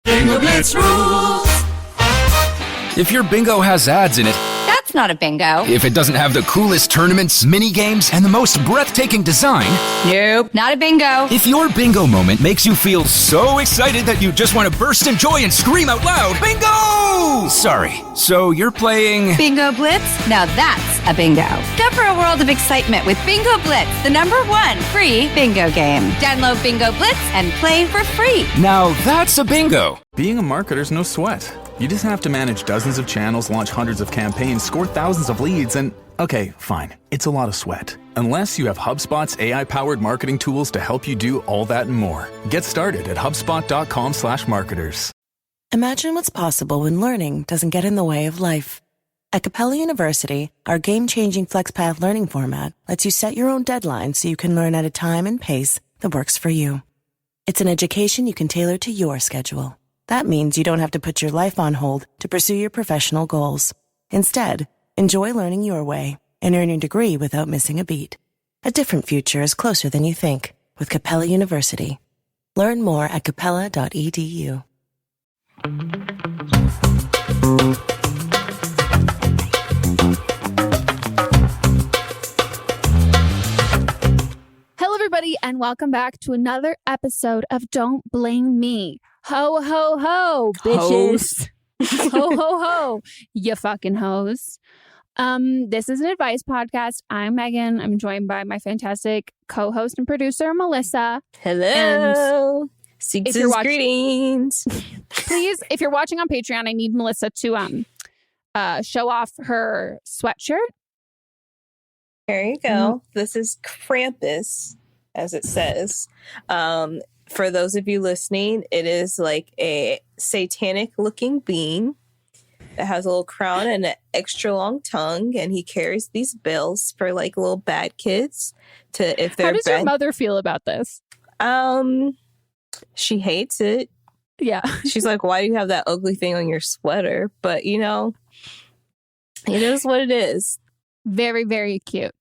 Bingo Blitz rules. If your bingo has ads in it, That's not a bingo. if it doesn't have the coolest tournaments, mini games, and the most breathtaking design, Nope, not a bingo. if your bingo moment makes you feel so excited that you just want to burst in joy and scream out loud, bingo! Sorry, so you're playing... Bingo Blitz? Now that's a bingo. Go for a world of excitement with Bingo Blitz, the #1 free bingo game. Download Bingo Blitz and play for free. Now that's a bingo. Being a marketer's no sweat. You just have to manage dozens of channels, launch hundreds of campaigns, score thousands of leads, and okay, fine. It's a lot of sweat. Unless you have HubSpot's AI-powered marketing tools to help you do all that and more. Get started at HubSpot.com/marketers. Imagine what's possible when learning doesn't get in the way of life. At Capella University, our game-changing FlexPath learning format lets you set your own deadlines so you can learn at a time and pace that works for you. It's an education you can tailor to your schedule. That means you don't have to put your life on hold to pursue your professional goals. Instead, enjoy learning your way and earn your degree without missing a beat. A different future is closer than you think with Capella University. Learn more at capella.edu. Hello, everybody, and welcome back to another episode of Don't Blame Me. Ho, ho, ho, bitches. Ho, ho, ho, you fucking hoes. This is an advice podcast. I'm Megan. I'm joined by my fantastic co-host and producer, Melissa. Hello. Season's greetings. Please, if you're watching on Patreon, I need Melissa to show off her sweatshirt. There you go. This is Krampus, as it says. For those of you listening, it is like a satanic-looking being that has a little crown and an extra long tongue, and he carries these bells for like little bad kids. To if they're How does your mother feel about this? She hates it. Yeah. She's like, why do you have that ugly thing on your sweater? But, you know, it is what it is. Very, very cute.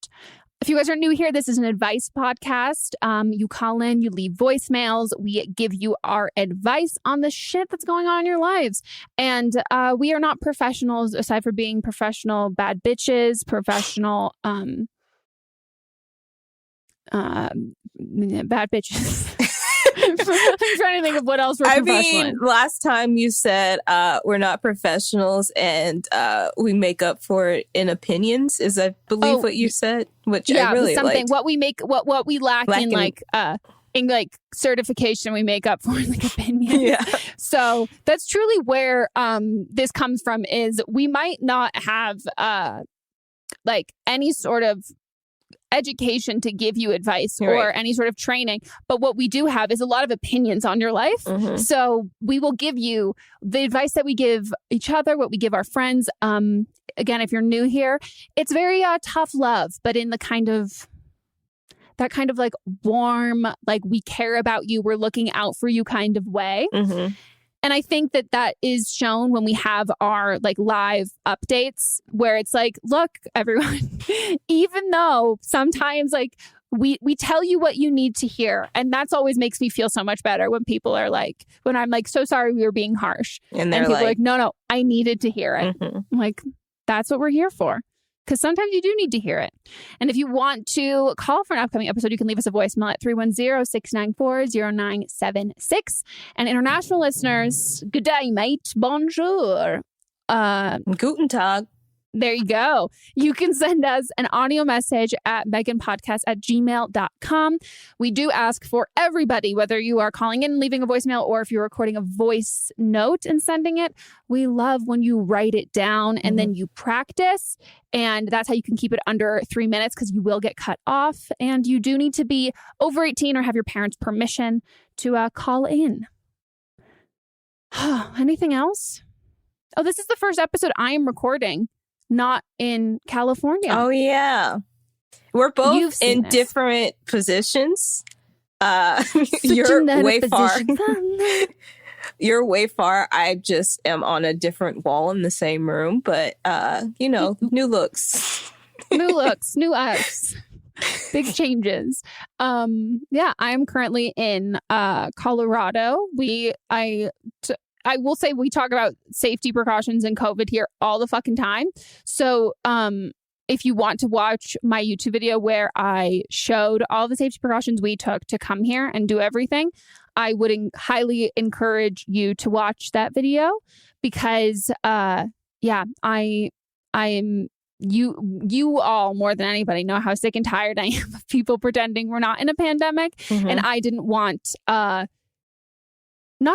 If you guys are new here, this is an advice podcast. You call in, you leave voicemails. We give you our advice on the shit that's going on in your lives. And we are not professionals, aside from being professional bad bitches, professional bad bitches. I'm trying to think of what else we're professional in. Last time you said we're not professionals and we make up for it in opinions, is I believe what you said, which I really something liked. what we lack in like certification, we make up for in like opinion. Yeah. So that's truly where this comes from. Is we might not have like any sort of education to give you advice or any sort of training, but what we do have is a lot of opinions on your life. So we will give you the advice that we give each other, what we give our friends. Again, if you're new here, it's very tough love, but in the kind of like warm, like we care about you, we're looking out for you kind of way. And I think that is shown when we have our like live updates where it's like, look, everyone, even though sometimes like we tell you what you need to hear. And that's always makes me feel so much better when people are like, when I'm like, so sorry we were being harsh. And they're people like, are like, no, I needed to hear it. I'm like, that's what we're here for. Because sometimes you do need to hear it. And if you want to call for an upcoming episode, you can leave us a voicemail at 310-694-0976. And international listeners, good day, mate. Bonjour. Guten Tag. There you go. You can send us an audio message at meghanpodcast@gmail.com. We do ask for everybody, whether you are calling in and leaving a voicemail or if you're recording a voice note and sending it. We love when you write it down and then you practice. And that's how you can keep it under 3 minutes because you will get cut off. And you do need to be over 18 or have your parents' permission to call in. Anything else? Oh, this is the first episode I am recording. Not in California. Oh, yeah. We're both in different positions. You're way far. You're way far. I just am on a different wall in the same room. But, you know, new looks. New looks, new us. Big changes. Yeah, I'm currently in Colorado. I will say we talk about safety precautions and COVID here all the fucking time. So if you want to watch my YouTube video where I showed all the safety precautions we took to come here and do everything, I would highly encourage you to watch that video because, I am, you all more than anybody know how sick and tired I am of people pretending we're not in a pandemic. Mm-hmm. And I didn't want, not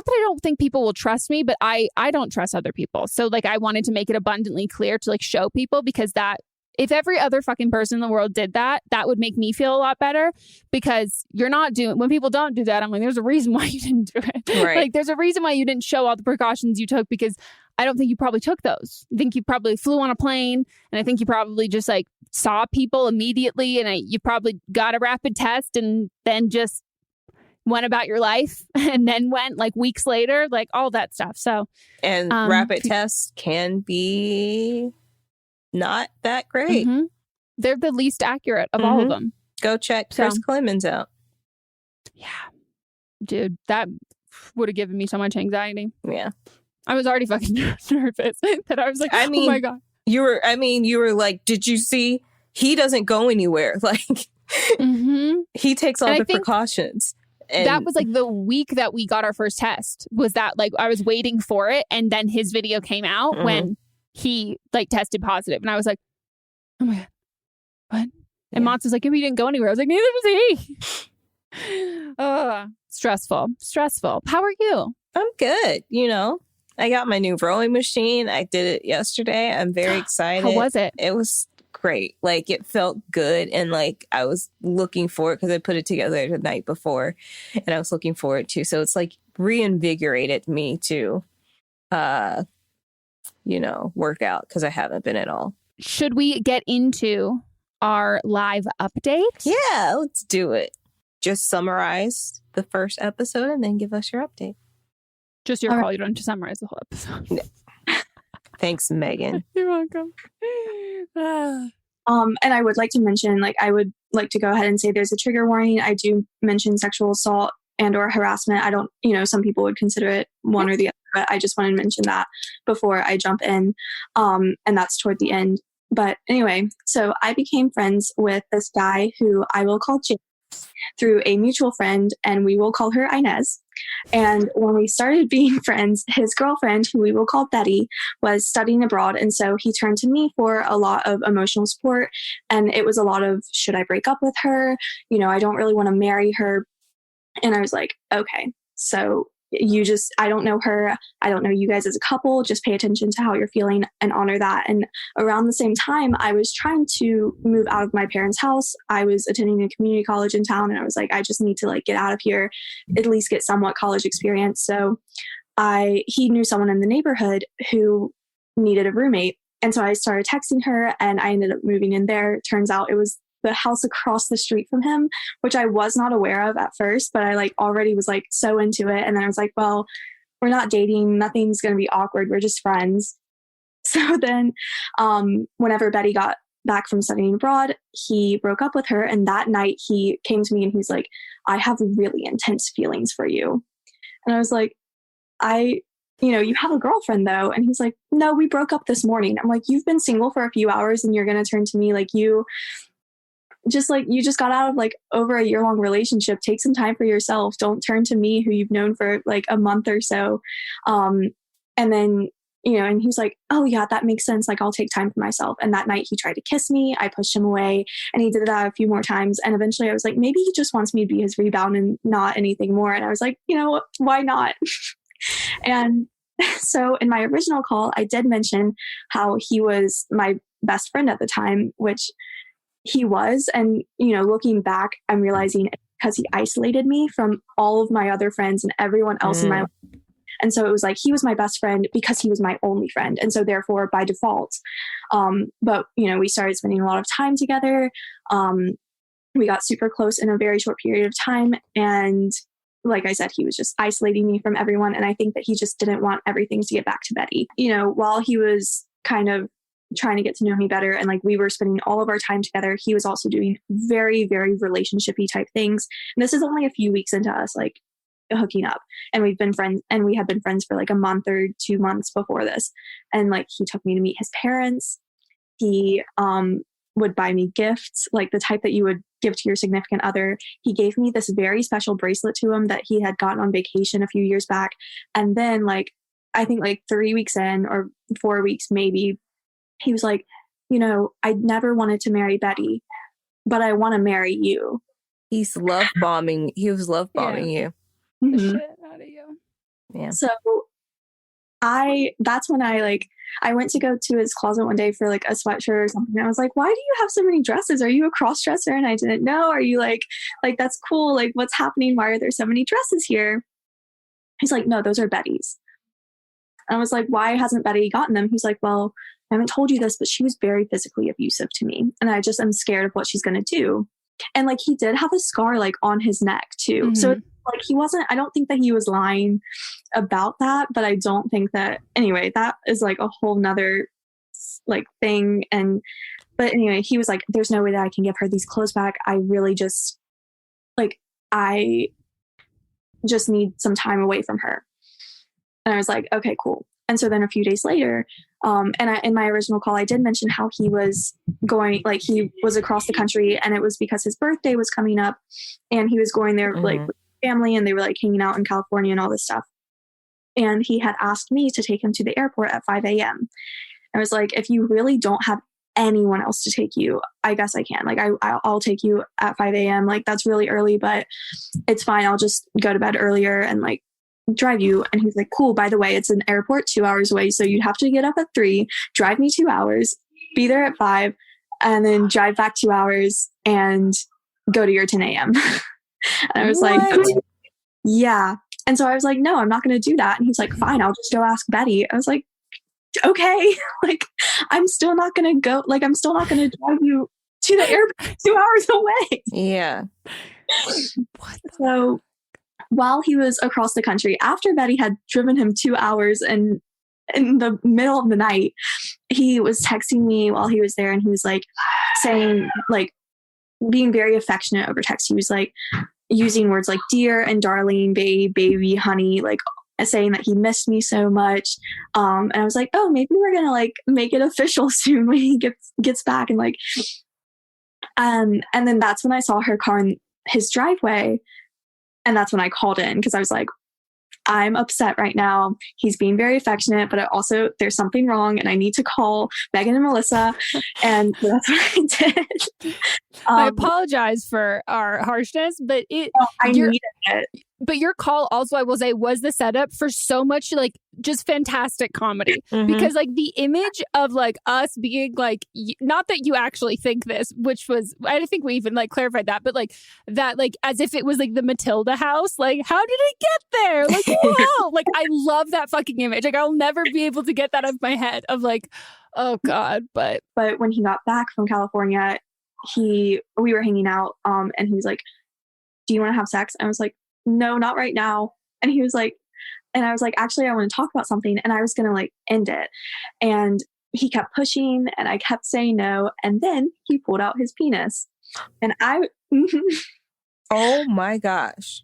that I don't think people will trust me, but I don't trust other people. So like, I wanted to make it abundantly clear to like show people because that, if every other fucking person in the world did that, that would make me feel a lot better because you're not doing, when people don't do that, I'm like, there's a reason why you didn't do it. Right. Like there's a reason why you didn't show all the precautions you took because I don't think you probably took those. I think you probably flew on a plane and I think you probably just like saw people immediately and you probably got a rapid test and then just went about your life and then went like weeks later, like all that stuff. So, and rapid tests can be not that great. Mm-hmm. They're the least accurate of all of them. Go check Chris Clemens out. Yeah. Dude, that would have given me so much anxiety. Yeah. I was already fucking nervous that I was like, oh my God. You were like, did you see? He doesn't go anywhere. Like, he takes all the precautions. And that was like the week that we got our first test was that like I was waiting for it. And then his video came out when he like tested positive. And I was like, oh my God, what? And Monts was like, if he didn't go anywhere. I was like, neither does he. Stressful. How are you? I'm good. You know, I got my new rowing machine. I did it yesterday. I'm very excited. How was it? It was great. Like it felt good. And like I was looking for it because I put it together the night before and I was looking forward to. So it's like reinvigorated me to, work out because I haven't been at all. Should we get into our live update? Yeah, let's do it. Just summarize the first episode and then give us your update. Just your call. You don't have to summarize the whole episode. No. Thanks, Megan. You're welcome. And I would like to mention, like, I would like to go ahead and say there's a trigger warning. I do mention sexual assault and or harassment. I don't, some people would consider it one or the other, but I just want to mention that before I jump in. And that's toward the end. But anyway, so I became friends with this guy who I will call Jake through a mutual friend, and we will call her Inez. And when we started being friends, his girlfriend, who we will call Betty, was studying abroad. And so he turned to me for a lot of emotional support. And it was a lot of, should I break up with her? I don't really want to marry her. And I was like, okay, so I don't know her. I don't know you guys as a couple. Just pay attention to how you're feeling and honor that. And around the same time, I was trying to move out of my parents' house. I was attending a community college in town and I was like, I just need to like get out of here, at least get somewhat college experience. So he knew someone in the neighborhood who needed a roommate. And so I started texting her and I ended up moving in there. Turns out it was the house across the street from him, which I was not aware of at first, but I like already was like so into it. And then I was like, well, we're not dating. Nothing's going to be awkward. We're just friends. So then whenever Betty got back from studying abroad, he broke up with her. And that night he came to me and he's like, I have really intense feelings for you. And I was like, you have a girlfriend though. And he's like, no, we broke up this morning. I'm like, you've been single for a few hours and you're going to turn to me like you just got out of like over a year-long relationship. Take some time for yourself. Don't turn to me who you've known for like a month or so. And then, and he's like, oh yeah, that makes sense. Like I'll take time for myself. And that night he tried to kiss me. I pushed him away and he did that a few more times. And eventually I was like, maybe he just wants me to be his rebound and not anything more. And I was like, why not? And so in my original call, I did mention how he was my best friend at the time, which he was. And, looking back, I'm realizing because he isolated me from all of my other friends and everyone else in my life. And so it was like, he was my best friend because he was my only friend. And so therefore by default, but we started spending a lot of time together. We got super close in a very short period of time. And like I said, he was just isolating me from everyone. And I think that he just didn't want everything to get back to Betty, while he was kind of trying to get to know me better. And like we were spending all of our time together. He was also doing very, very relationship-y type things. And this is only a few weeks into us like hooking up, and we had been friends for like a month or 2 months before this. And like, he took me to meet his parents. He would buy me gifts, like the type that you would give to your significant other. He gave me this very special bracelet to him that he had gotten on vacation a few years back. And then like, I think like 3 weeks in, or 4 weeks maybe, he was like, you know, I never wanted to marry Betty, but I want to marry you. He's love bombing. He was love bombing you. The shit out of you. Yeah. So that's when I went to go to his closet one day for like a sweatshirt or something. I was like, why do you have so many dresses? Are you a cross dresser? And I didn't know. Are you like, that's cool. Like, what's happening? Why are there so many dresses here? He's like, no, those are Betty's. I was like, why hasn't Betty gotten them? He's like, well, I haven't told you this, but she was very physically abusive to me. And I just am scared of what she's going to do. And like, he did have a scar like on his neck too. Mm-hmm. So like, I don't think that he was lying about that, but I don't think that, anyway, that is like a whole nother like thing. But anyway, he was like, there's no way that I can give her these clothes back. I really just I just need some time away from her. And I was like, okay, cool. And so then a few days later, in my original call, I did mention how he was across the country, and it was because his birthday was coming up, and he was going there like with family, and they were like hanging out in California and all this stuff. And he had asked me to take him to the airport at 5 a.m. I was like, if you really don't have anyone else to take you, I guess I can. Like, I'll take you at 5 a.m. Like, that's really early, but it's fine. I'll just go to bed earlier and like drive you. And he's like, cool, by the way, it's an airport 2 hours away, so you'd have to get up at 3, drive me 2 hours, be there at 5, and then drive back 2 hours and go to your 10 a.m. And I was like, yeah. And so I was like, no, I'm not going to do that. And he's like, fine, I'll just go ask Betty. I was like, okay, like, I'm still not going to go, like, I'm still not going to drive you to the airport 2 hours away. Yeah. So while he was across the country, after Betty had driven him 2 hours and in the middle of the night, he was texting me while he was there, and he was like saying, like, being very affectionate over text. He was like using words like dear and darling, babe, baby, honey, like saying that he missed me so much. And I was like, oh, maybe we're gonna like make it official soon when he gets back. And like, and then that's when I saw her car in his driveway. And that's when I called in, because I was like, I'm upset right now. He's being very affectionate, but also there's something wrong, and I need to call Megan and Melissa. And that's what I did. I apologize for our harshness, but I needed it. But your call also, I will say, was the setup for so much like just fantastic comedy. Because like the image of like us being like, not that you actually think this, which was, I think we even like clarified that, but like that, like as if it was like the Matilda house. Like, how did it get there? Like, wow. Like, I love that fucking image. Like, I'll never be able to get that out of my head of like, oh God. But when he got back from California, we were hanging out, and he was like, do you want to have sex? I was like, no, not right now. And he was like, and I was like, actually, I want to talk about something. And I was going to like end it. And he kept pushing, and I kept saying no. And then he pulled out his penis, and oh my gosh.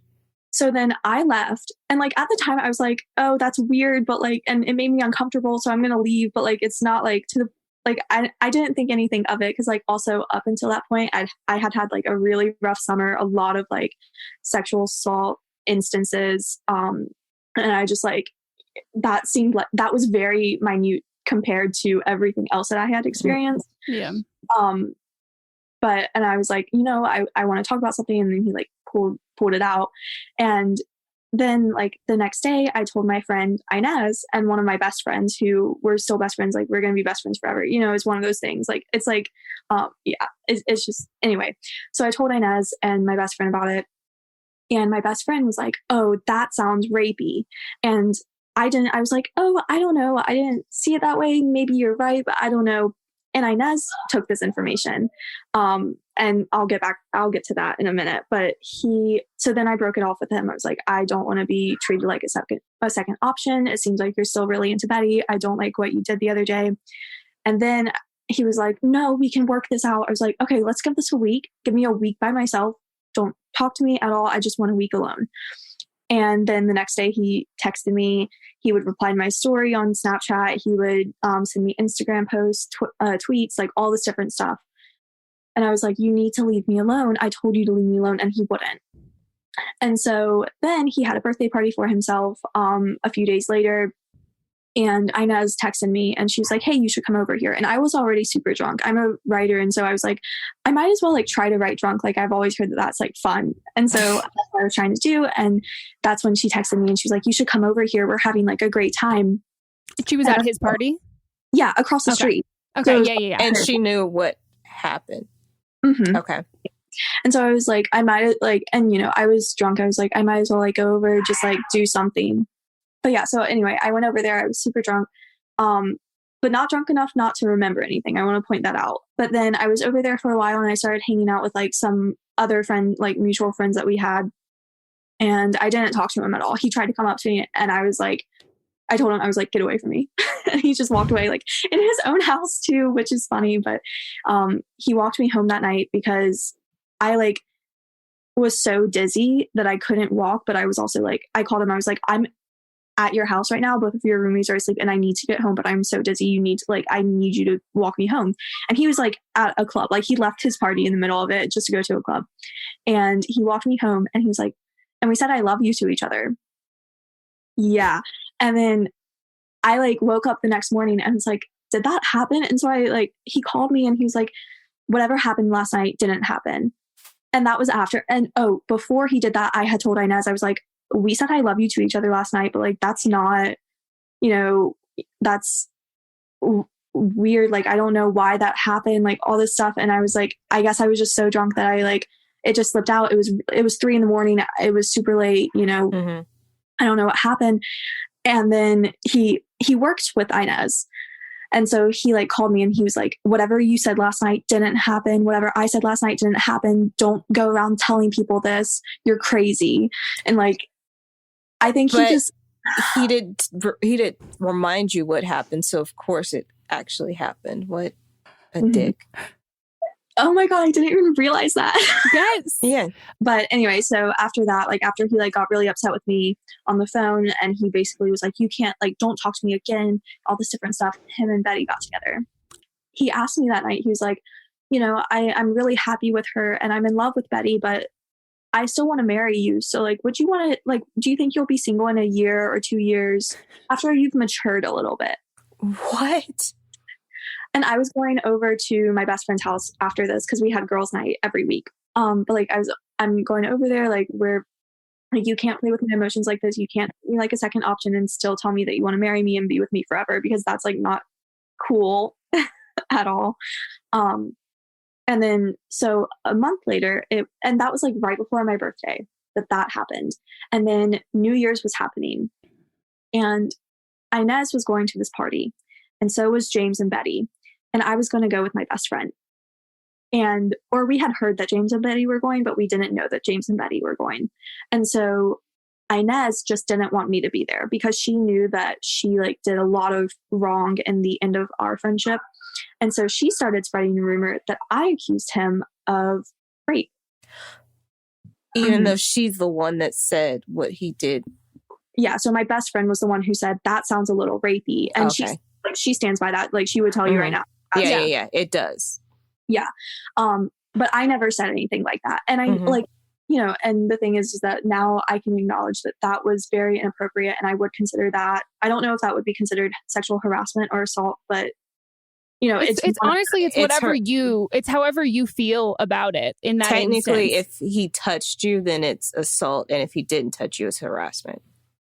So then I left, and like at the time I was like, oh, that's weird, but like, and it made me uncomfortable, so I'm going to leave. But like, it's not like to the, like, I didn't think anything of it, because like also up until that point, I had like a really rough summer, a lot of like sexual assault instances. And I just like, that seemed like that was very minute compared to everything else that I had experienced. Yeah. But, and I was like, you know, I want to talk about something. And then he like pulled it out. And then like the next day I told my friend Inez, and one of my best friends, who we're still best friends, like we're going to be best friends forever. You know, it's one of those things. Like, it's like, it's just, anyway. So I told Inez and my best friend about it. And my best friend was like, oh, that sounds rapey. And I was like, oh, I don't know. I didn't see it that way. Maybe you're right, but I don't know. And Inez took this information. And I'll get to that in a minute. But so then I broke it off with him. I was like, I don't want to be treated like a second option. It seems like you're still really into Betty. I don't like what you did the other day. And then he was like, no, we can work this out. I was like, okay, let's give this a week. Give me a week by myself. Don't talk to me at all. I just want a week alone. And then the next day he texted me. He would reply to my story on Snapchat. He would send me Instagram posts, tweets, like all this different stuff. And I was like, you need to leave me alone. I told you to leave me alone. And he wouldn't. And so then he had a birthday party for himself a few days later. And Inez texted me and she was like, hey, you should come over here. And I was already super drunk. I'm a writer. And so I was like, I might as well like try to write drunk. Like I've always heard that that's like fun. And so that's what I was trying to do. And that's when she texted me and she was like, you should come over here. We're having like a great time. She was at his party? Yeah, across the street. Okay, So yeah. And she knew what happened. Mm-hmm. Okay. And so I was like, I might like, and you know, I was drunk. I was like, I might as well like go over, just like do something. But yeah, so anyway, I went over there. I was super drunk, but not drunk enough not to remember anything. I want to point that out. But then I was over there for a while and I started hanging out with like some other friend, like mutual friends that we had. And I didn't talk to him at all. He tried to come up to me and I was like, I told him, I was like, get away from me. And he just walked away like in his own house too, which is funny. But he walked me home that night because I like was so dizzy that I couldn't walk. But I was also like, I called him. I was like, I'm at your house right now. Both of your roomies are asleep and I need to get home, but I'm so dizzy. You need to like, I need you to walk me home. And he was like at a club, like he left his party in the middle of it just to go to a club. And he walked me home and he was like, and we said, I love you to each other. Yeah. And then I like woke up the next morning and was like, did that happen? And so I like, he called me and he was like, whatever happened last night didn't happen. And that was after. And before he did that, I had told Inez, I was like, we said I love you to each other last night, but like, that's not, you know, that's weird. Like, I don't know why that happened, like all this stuff. And I was like, I guess I was just so drunk that I like, it just slipped out. It was 3 a.m. It was super late, you know, I don't know what happened. And then he worked with Inez. And so he like called me and he was like, whatever you said last night didn't happen. Whatever I said last night didn't happen. Don't go around telling people this. You're crazy. And like, I think he did remind you what happened. So of course it actually happened. What a dick. Oh my God, I didn't even realize that. Yes. Yeah. But anyway, so after that, like after he like got really upset with me on the phone and he basically was like, you can't like, don't talk to me again, all this different stuff. Him and Betty got together. He asked me that night, he was like, you know, I'm really happy with her and I'm in love with Betty, but I still want to marry you. So like, would you want to like, do you think you'll be single in a year or 2 years after you've matured a little bit? What? And I was going over to my best friend's house after this because we had girls' night every week. But like I'm going over there, like where like you can't play with my emotions like this. You can't be like a second option and still tell me that you want to marry me and be with me forever because that's like not cool at all. And then so a month later, and that was like right before my birthday that happened. And then New Year's was happening, and Inez was going to this party, and so was James and Betty. And I was going to go with my best friend. Or we had heard that James and Betty were going, but we didn't know that James and Betty were going. And so Inez just didn't want me to be there because she knew that she like did a lot of wrong in the end of our friendship. And so she started spreading a rumor that I accused him of rape. Even though she's the one that said what he did. Yeah. So my best friend was the one who said, that sounds a little rapey. And she stands by that. Like she would tell you right now. Yeah, it does. Yeah. But I never said anything like that. And I like, you know, and the thing is that now I can acknowledge that was very inappropriate and I would consider that. I don't know if that would be considered sexual harassment or assault, but you know, it's honestly, it's whatever it's however you feel about it in that technically instance. If he touched you, then it's assault. And if he didn't touch you, it's harassment.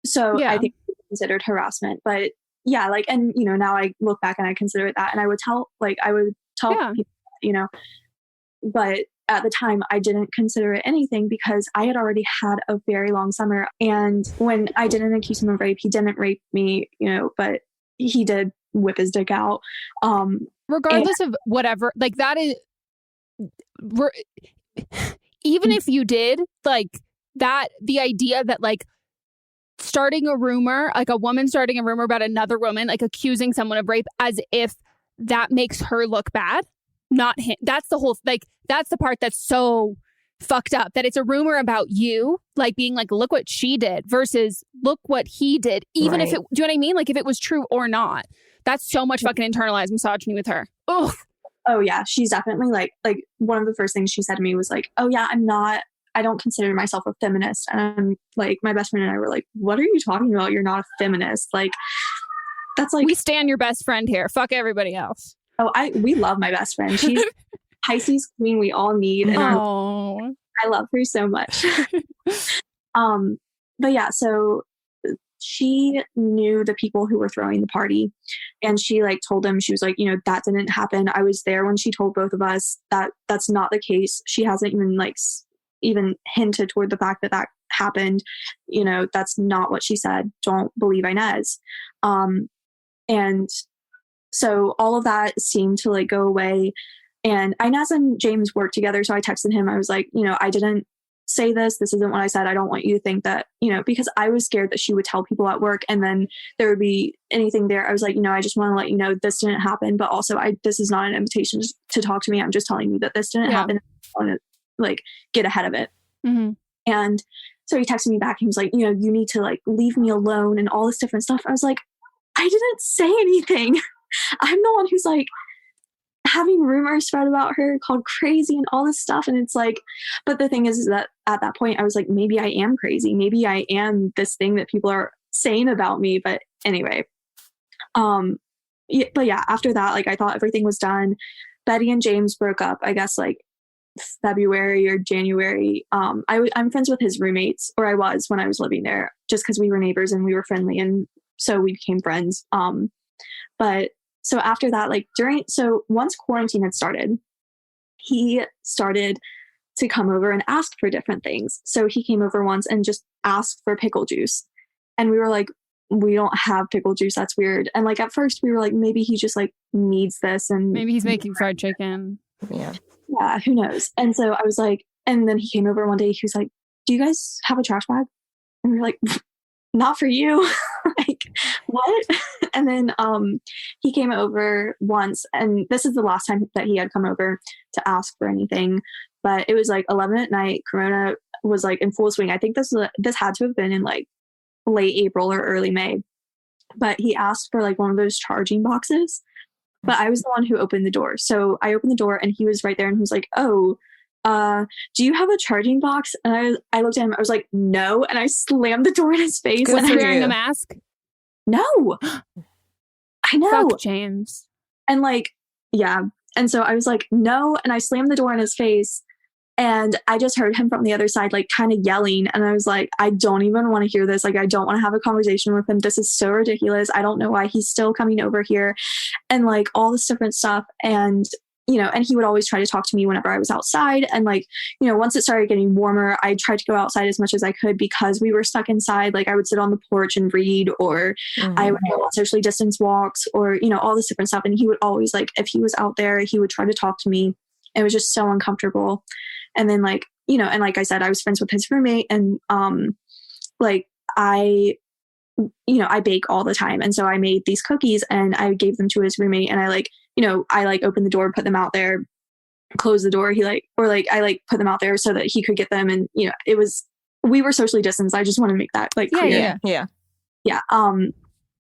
So yeah. I think it's considered harassment, but yeah, like, and you know, now I look back and I consider it that, and I would tell people, you know, but at the time I didn't consider it anything because I had already had a very long summer. And when I didn't accuse him of rape, he didn't rape me, you know, but he did whip his dick out. Regardless of whatever, like that is, even if you did, like that, the idea that like starting a rumor, like a woman starting a rumor about another woman, like accusing someone of rape as if that makes her look bad, not him. That's the whole, like, that's the part that's so fucked up that it's a rumor about you, like being like, look what she did versus look what he did, even if it, do you know what I mean? Like if it was true or not. That's so much fucking internalized misogyny with her. Ugh. Oh yeah, she's definitely like one of the first things she said to me was like, oh yeah, I don't consider myself a feminist. And I'm like, my best friend and I were like, what are you talking about? You're not a feminist. Like, that's like, we stand your best friend here. Fuck everybody else. Oh, we love my best friend. She's Pisces queen we all need. And I love her so much. But yeah, so she knew the people who were throwing the party, and she like told them, she was like, you know, that didn't happen. I was there when she told both of us that that's not the case. She hasn't even even hinted toward the fact that happened. You know, that's not what she said. Don't believe Inez. And so all of that seemed to like go away, and Inez and James worked together. So I texted him. I was like, you know, I didn't say this. This isn't what I said. I don't want you to think that, you know, because I was scared that she would tell people at work and then there would be anything there. I was like, you know, I just want to let you know this didn't happen, but also this is not an invitation to talk to me. I'm just telling you that this didn't happen. I want to like get ahead of it. Mm-hmm. And so he texted me back. He was like, you know, you need to like leave me alone and all this different stuff. I was like, I didn't say anything. I'm the one who's like having rumors spread about her called crazy and all this stuff. And it's like, but the thing is that at that point I was like, maybe I am crazy. Maybe I am this thing that people are saying about me. But anyway, but yeah, after that, like I thought everything was done. Betty and James broke up, I guess like February or January. I'm friends with his roommates, or I was when I was living there, just because we were neighbors and we were friendly, and so we became friends. But so after that, so once quarantine had started, he started to come over and ask for different things. So he came over once and just asked for pickle juice, and we were like, we don't have pickle juice. That's weird. And like at first we were like, maybe he just like needs this, and maybe he's making fried chicken. Yeah, who knows? And so I was like, and then he came over one day. He was like, do you guys have a trash bag? And we were like, not for you. Like, what? And then he came over once, and this is the last time that he had come over to ask for anything. But it was like 11 at night. Corona was like in full swing. I think this had to have been in like late April or early May. But he asked for like one of those charging boxes. But I was the one who opened the door. So I opened the door and he was right there, and he was like, oh, do you have a charging box? And I looked at him, I was like, no. And I slammed the door in his face. Was he wearing a mask? No. I know. Fuck James. And like, yeah. And so I was like, no. And I slammed the door in his face. And I just heard him from the other side, like kind of yelling. And I was like, I don't even want to hear this. Like, I don't want to have a conversation with him. This is so ridiculous. I don't know why he's still coming over here, and like all this different stuff. And, you know, and he would always try to talk to me whenever I was outside. And like, you know, once it started getting warmer, I tried to go outside as much as I could because we were stuck inside. Like I would sit on the porch and read, or I would go on socially distanced walks, or, you know, all this different stuff. And he would always, like, if he was out there, he would try to talk to me. It was just so uncomfortable. And then like, you know, and like I said, I was friends with his roommate, and like I bake all the time. And so I made these cookies and I gave them to his roommate, and I like, you know, I like opened the door, put them out there, closed the door. I like put them out there so that he could get them. And, you know, we were socially distanced. I just want to make that like clear. Yeah.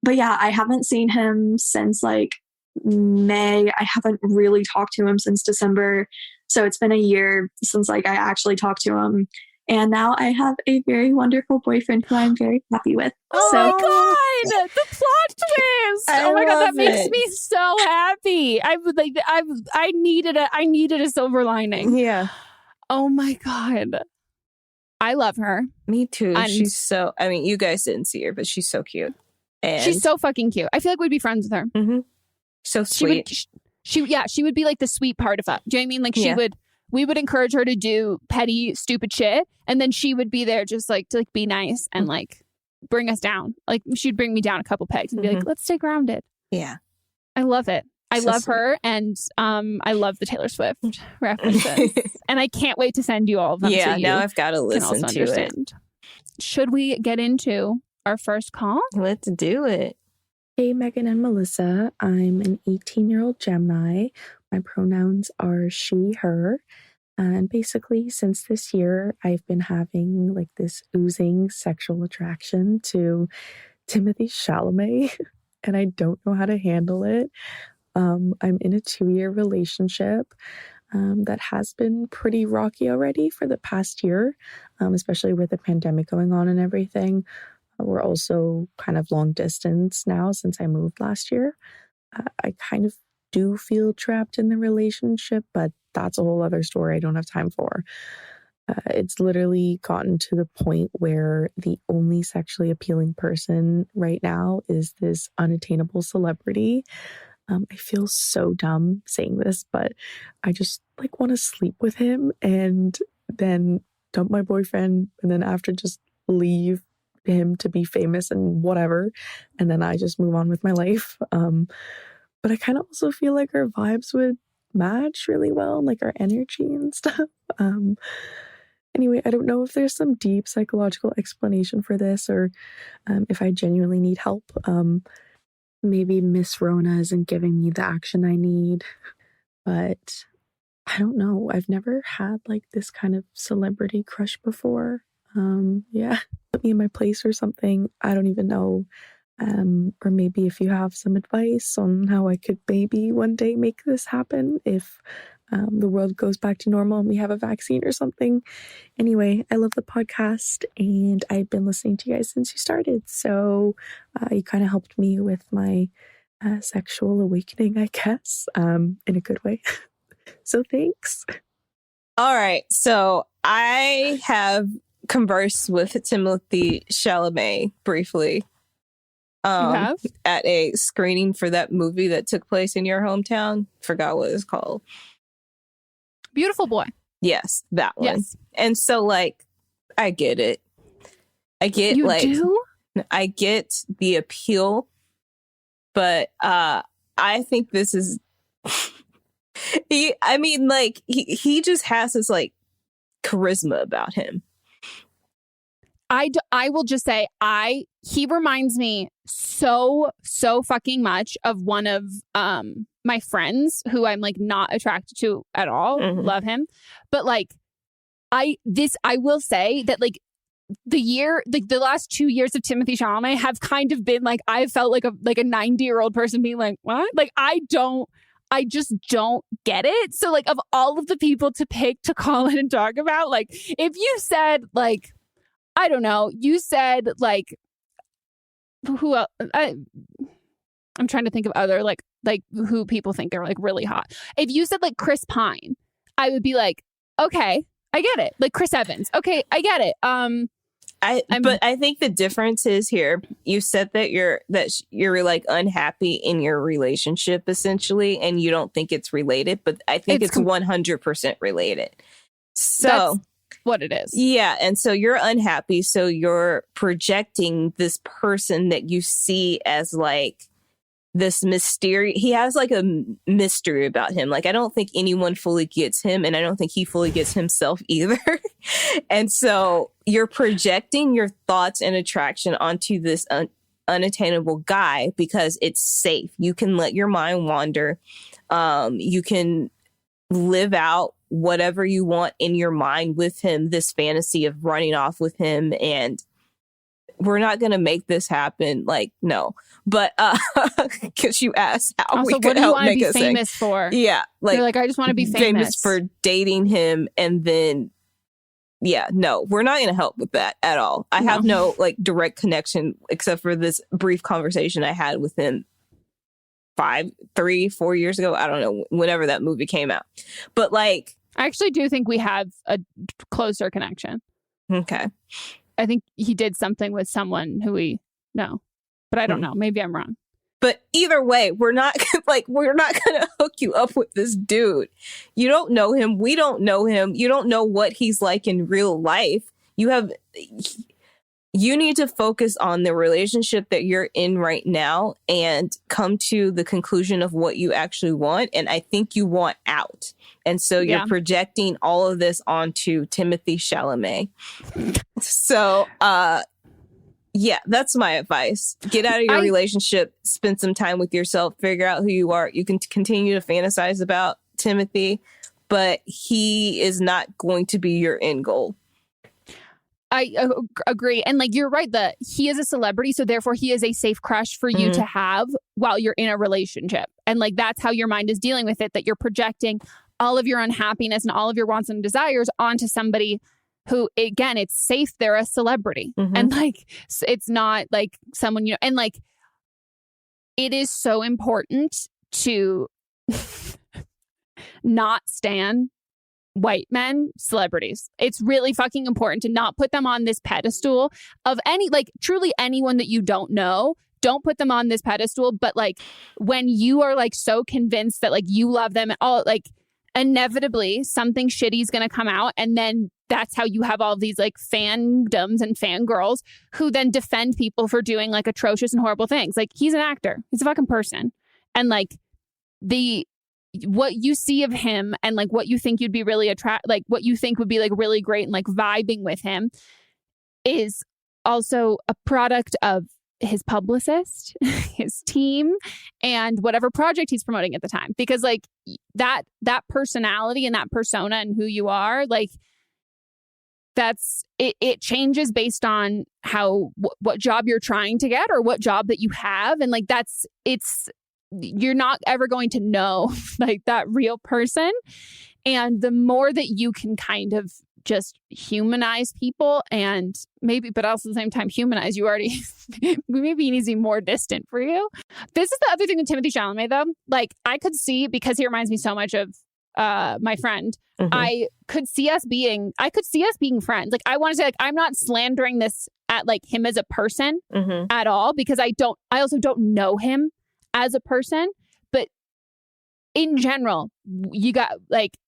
But yeah, I haven't seen him since like May. I haven't really talked to him since December. So it's been a year since like I actually talked to him. And now I have a very wonderful boyfriend who I'm very happy with. Oh my God, the plot twist! Oh my God, that makes me so happy. I needed a silver lining. Yeah. Oh my God, I love her. Me too. And she's so. I mean, you guys didn't see her, but she's so cute. And she's so fucking cute. I feel like we'd be friends with her. Mm-hmm. So sweet. She would be like the sweet part of us. Do you know what I mean? Like we would encourage her to do petty, stupid shit, and then she would be there just like to like be nice and like bring us down. Like she'd bring me down a couple pegs and be like, "Let's stay grounded." Yeah, I love it. I love her, and I love the Taylor Swift references, and I can't wait to send you all of them. Yeah, so now I've got to listen to it. Should we get into our first call? Let's do it. Hey, Megan and Melissa. I'm an 18-year-old Gemini. My pronouns are she, her. And basically, since this year, I've been having like this oozing sexual attraction to Timothy Chalamet, and I don't know how to handle it. I'm in a 2-year relationship that has been pretty rocky already for the past year, especially with the pandemic going on and everything. We're also kind of long distance now since I moved last year. I kind of do feel trapped in the relationship, but that's a whole other story I don't have time for. It's literally gotten to the point where the only sexually appealing person right now is this unattainable celebrity. I feel so dumb saying this, but I just like want to sleep with him and then dump my boyfriend and then after just leave him to be famous and whatever. And then I just move on with my life. But I kind of also feel like our vibes would match really well, like our energy and stuff. Anyway, I don't know if there's some deep psychological explanation for this or if I genuinely need help. Maybe Miss Rona isn't giving me the action I need, but I don't know. I've never had like this kind of celebrity crush before. Yeah, put me in my place or something. I don't even know. Or maybe if you have some advice on how I could maybe one day make this happen if the world goes back to normal and we have a vaccine or something. Anyway, I love the podcast and I've been listening to you guys since you started. So you kind of helped me with my sexual awakening, I guess, in a good way. So thanks. All right. So I have conversed with Timothy Chalamet briefly. At a screening for that movie that took place in your hometown. Forgot what it's called. Beautiful Boy. Yes, that one. Yes. And so, like, I get it. I get, you like, do? I get the appeal, but I think this is, he just has this, like, charisma about him. I will just say he reminds me so fucking much of one of my friends who I'm like not attracted to at all. Mm-hmm. Love him. But like I will say that like the last 2 years of Timothy Chalamet have kind of been like I felt like a 90-year-old person being like, what? Like I just don't get it. So like of all of the people to pick to call in and talk about, like if you said like I don't know. You said like who else? I'm trying to think of other like who people think are like really hot. If you said like Chris Pine, I would be like, okay, I get it. Like Chris Evans, okay, I get it. But I think the difference is here. You said that you're like unhappy in your relationship essentially, and you don't think it's related. But I think it's 100% related. So. That's what it is. Yeah. And so you're unhappy. So you're projecting this person that you see as like this mystery. He has like a mystery about him. Like, I don't think anyone fully gets him. And I don't think he fully gets himself either. And so you're projecting your thoughts and attraction onto this unattainable guy because it's safe. You can let your mind wander. You can live out whatever you want in your mind with him, this fantasy of running off with him. And we're not going to make this happen. Like, no. But because you asked how also, we could help make it us famous for. Yeah. You're like, I just want to be famous for dating him. And then, yeah, no, we're not going to help with that at all. I have no like direct connection except for this brief conversation I had with him 4 years ago. I don't know, whenever that movie came out. But like, I actually do think we have a closer connection. Okay. I think he did something with someone who we know, but I don't know. Maybe I'm wrong. But either way, we're not going to hook you up with this dude. You don't know him. We don't know him. You don't know what he's like in real life. You need to focus on the relationship that you're in right now and come to the conclusion of what you actually want. And I think you want out. And so you're projecting all of this onto Timothy Chalamet. So, yeah, that's my advice. Get out of your relationship, spend some time with yourself, figure out who you are. You can continue to fantasize about Timothy, but he is not going to be your end goal. I agree. And like, you're right that he is a celebrity. So therefore he is a safe crush for you to have while you're in a relationship. And like, that's how your mind is dealing with it, that you're projecting all of your unhappiness and all of your wants and desires onto somebody who, again, it's safe. They're a celebrity. And like, it's not like someone, you know, and like, it is so important to not stan white men celebrities. It's really fucking important to not put them on this pedestal of any, like, truly anyone that you don't know. Don't put them on this pedestal. But like, when you are like so convinced that like you love them and all, like, inevitably something shitty is going to come out, and then that's how you have all these like fandoms and fangirls who then defend people for doing like atrocious and horrible things. Like, he's an actor, he's a fucking person, and like what you see of him and like what you think you'd be really like what you think would be like really great and like vibing with him is also a product of his publicist, his team, and whatever project he's promoting at the time. Because like that personality and that persona and who you are, like, that's it changes based on how what job you're trying to get or what job that you have. And like, you're not ever going to know like that real person. And the more that you can kind of just humanize people and maybe, but also at the same time humanize, you already, maybe he needs to be more distant for you. This is the other thing with Timothée Chalamet though. Like, I could see, because he reminds me so much of my friend, I could see us being friends. Like, I want to say, like, I'm not slandering this at like him as a person at all, because I also don't know him as a person, but in general, you got like,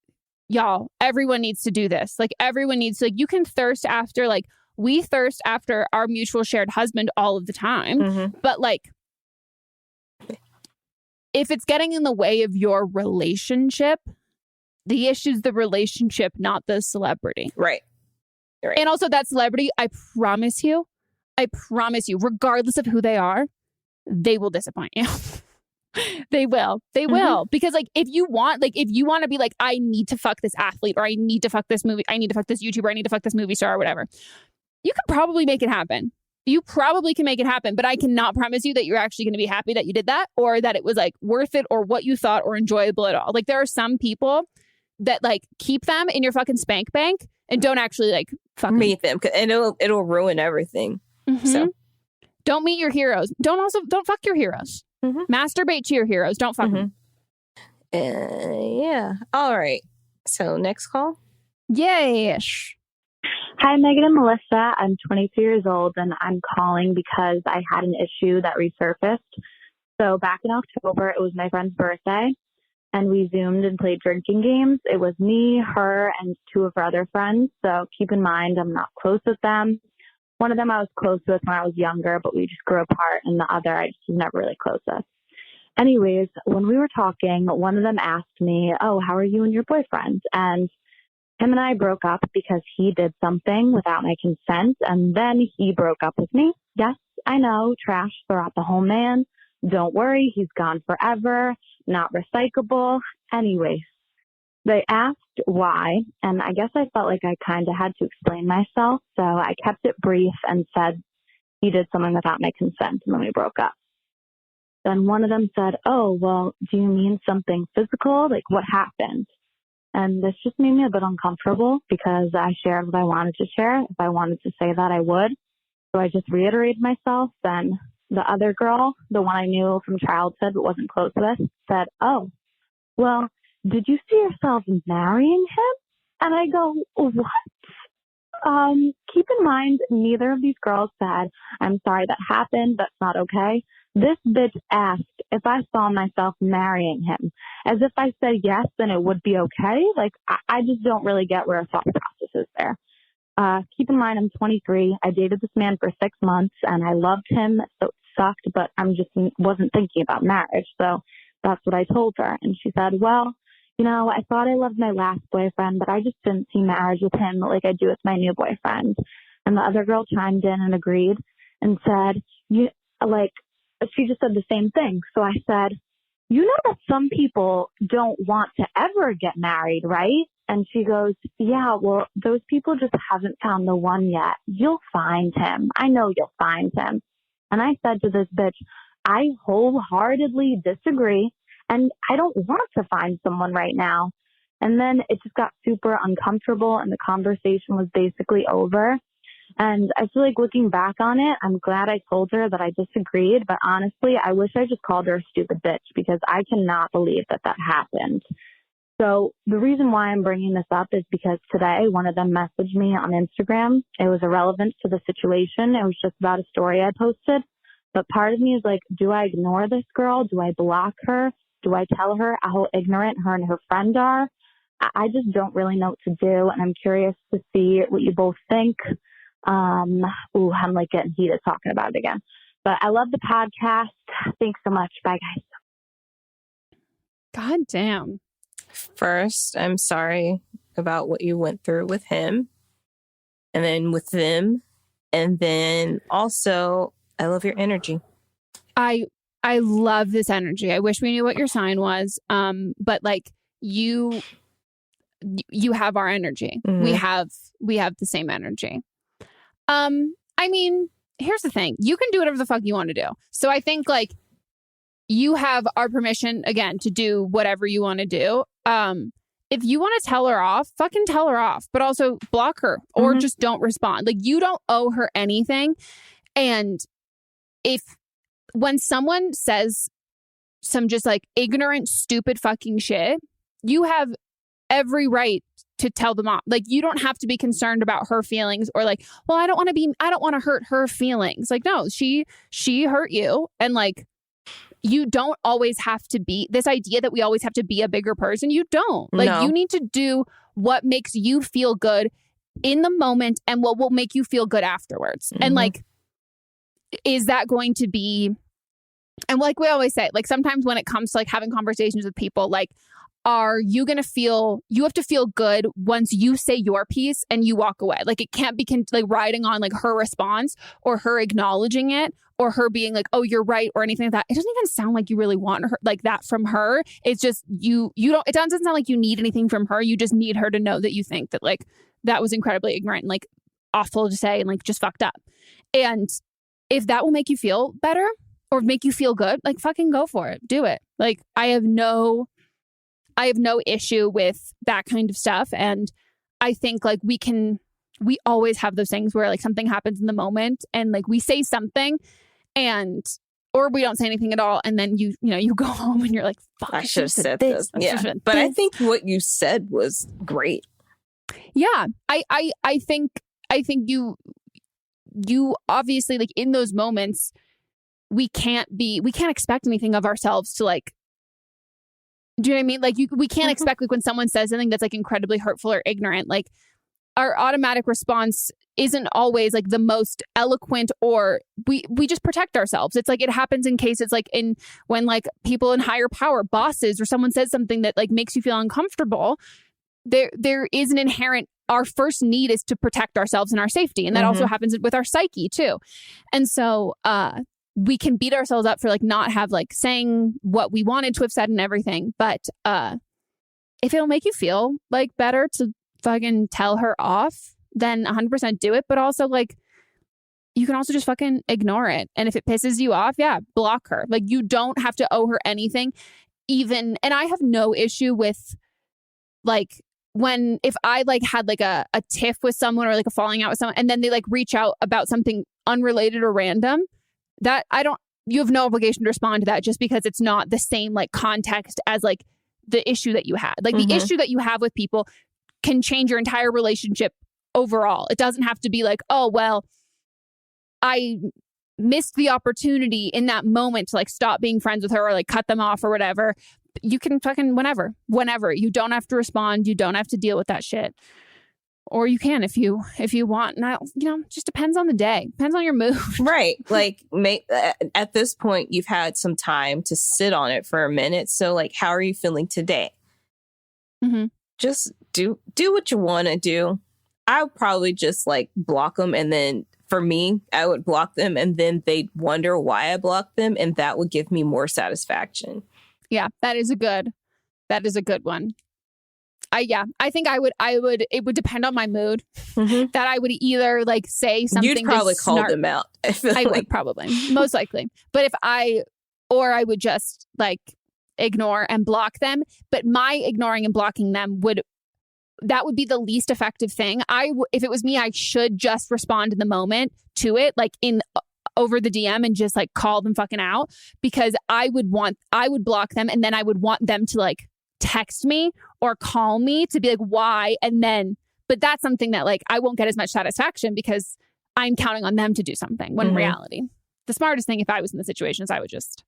y'all, everyone needs to do this. Like, everyone needs to, like, you can thirst after, like, we thirst after our mutual shared husband all of the time. But like, if it's getting in the way of your relationship, the issue's the relationship, not the celebrity. Right. And also that celebrity, I promise you, regardless of who they are, they will disappoint you. They will. Because like, if you want to be like, I need to fuck this athlete, or I need to fuck this movie, I need to fuck this YouTuber, I need to fuck this movie star or whatever, you can probably make it happen. You probably can make it happen, but I cannot promise you that you're actually going to be happy that you did that, or that it was like worth it, or what you thought, or enjoyable at all. Like, there are some people that like keep them in your fucking spank bank and don't actually like fucking meet them, and it'll ruin everything. So don't meet your heroes. Don't fuck your heroes. Masturbate to your heroes. Don't fuck them. Yeah. All right. So next call. Yes. Hi, Megan and Melissa. I'm 22 years old, and I'm calling because I had an issue that resurfaced. So back in October, it was my friend's birthday, and we Zoomed and played drinking games. It was me, her, and two of her other friends. So keep in mind, I'm not close with them. One of them I was close with when I was younger, but we just grew apart, and the other I just was never really close with. Anyways, when we were talking, one of them asked me, "Oh, how are you and your boyfriend?" And him and I broke up because he did something without my consent, and then he broke up with me. Yes, I know, trash throughout the home, man. Don't worry, he's gone forever, not recyclable. Anyways, they asked why, and I guess I felt like I kind of had to explain myself, so I kept it brief and said he did something without my consent, and then we broke up. Then one of them said, "Oh, well, do you mean something physical? Like, what happened?" And this just made me a bit uncomfortable because I shared what I wanted to share. If I wanted to say that, I would. So I just reiterated myself. Then the other girl, the one I knew from childhood but wasn't close with, said, "Oh, well, did you see yourself marrying him?" And I go, "What?" Keep in mind, neither of these girls said, "I'm sorry that happened. That's not okay." This bitch asked if I saw myself marrying him, as if I said yes, then it would be okay. Like, I just don't really get where her thought process is there. Keep in mind, I'm 23. I dated this man for 6 months, and I loved him, so it sucked, but I'm just wasn't thinking about marriage. So that's what I told her. And she said, "Well, you know, I thought I loved my last boyfriend, but I just didn't see marriage with him like I do with my new boyfriend." And the other girl chimed in and agreed and said, she just said the same thing. So I said, you know that some people don't want to ever get married, right? And she goes, yeah, well, those people just haven't found the one yet. You'll find him. I know you'll find him. And I said to this bitch, I wholeheartedly disagree. And I don't want to find someone right now. And then it just got super uncomfortable and the conversation was basically over. And I feel like looking back on it, I'm glad I told her that I disagreed. But honestly, I wish I just called her a stupid bitch because I cannot believe that happened. So the reason why I'm bringing this up is because today one of them messaged me on Instagram. It was irrelevant to the situation. It was just about a story I posted. But part of me is like, do I ignore this girl? Do I block her? Do I tell her how ignorant her and her friend are? I just don't really know what to do. And I'm curious to see what you both think. I'm like getting heated talking about it again. But I love the podcast. Thanks so much. Bye, guys. God damn. First, I'm sorry about what you went through with him and then with them. And then also, I love your energy. I love this energy. I wish we knew what your sign was. But like you have our energy. Mm-hmm. We have the same energy. I mean, here's the thing. You can do whatever the fuck you want to do. So I think like you have our permission again to do whatever you want to do. If you want to tell her off, fucking tell her off, but also block her or just don't respond. Like you don't owe her anything. And when someone says some just like ignorant, stupid fucking shit, you have every right to tell them off. Like you don't have to be concerned about her feelings or like, well, I don't want to hurt her feelings. Like, no, she hurt you. And like, you don't always have to be this idea that we always have to be a bigger person. You don't. Like you need to do what makes you feel good in the moment and what will make you feel good afterwards. And like, is that going to be, and like we always say, like sometimes when it comes to like having conversations with people, like, are you going to feel, you have to feel good once you say your piece and you walk away. Like it can't be like riding on like her response or her acknowledging it or her being like, oh, you're right or anything like that. It doesn't even sound like you really want her like that from her. It's just you don't, it doesn't sound like you need anything from her. You just need her to know that you think that like that was incredibly ignorant and like awful to say and like just fucked up. And if that will make you feel better or make you feel good, like fucking go for it. Do it. Like I have no issue with that kind of stuff. And I think like we always have those things where like something happens in the moment and like we say something or we don't say anything at all. And then you go home and you're like, fuck, I should have said this. Yeah. But I think what you said was great. Yeah. I think you obviously like in those moments, we can't expect anything of ourselves to like, do you know what I mean? Like we can't expect like when someone says something that's like incredibly hurtful or ignorant, like our automatic response isn't always like the most eloquent or we just protect ourselves. It's like it happens in cases like when like people in higher power, bosses or someone says something that like makes you feel uncomfortable. There is an inherent, our first need is to protect ourselves and our safety. And that also happens with our psyche too. And so, we can beat ourselves up for like not have like saying what we wanted to have said and everything. But if it'll make you feel like better to fucking tell her off, then 100% do it. But also like you can also just fucking ignore it. And if it pisses you off, yeah, block her. Like you don't have to owe her anything. And I have no issue with like if I like had like a tiff with someone or like a falling out with someone and then they like reach out about something unrelated or random, that you have no obligation to respond to that just because it's not the same like context as like the issue that you had. Like the issue that you have with people can change your entire relationship overall. It doesn't have to be like, oh, well, I missed the opportunity in that moment to like stop being friends with her or like cut them off or whatever. You can fucking whenever. You don't have to respond. You don't have to deal with that shit. Or you can if you want. And just depends on the day. Depends on your mood. Right. Like at this point, you've had some time to sit on it for a minute. So like, how are you feeling today? Just do what you want to do. I would probably just like block them. And then for me, I would block them and then they'd wonder why I blocked them. And that would give me more satisfaction. Yeah, that is a good one. I think I would, it would depend on my mood that I would either like say something. You'd probably call them out. I would probably, most likely. But I would just like ignore and block them. But my ignoring and blocking them that would be the least effective thing. If it was me, I should just respond in the moment to it, like over the DM and just like call them fucking out, because I would block them, and then I would want them to like text me or call me to be like, why? And then, but that's something that like I won't get as much satisfaction because I'm counting on them to do something, when in reality, the smartest thing if I was in the situation is I would just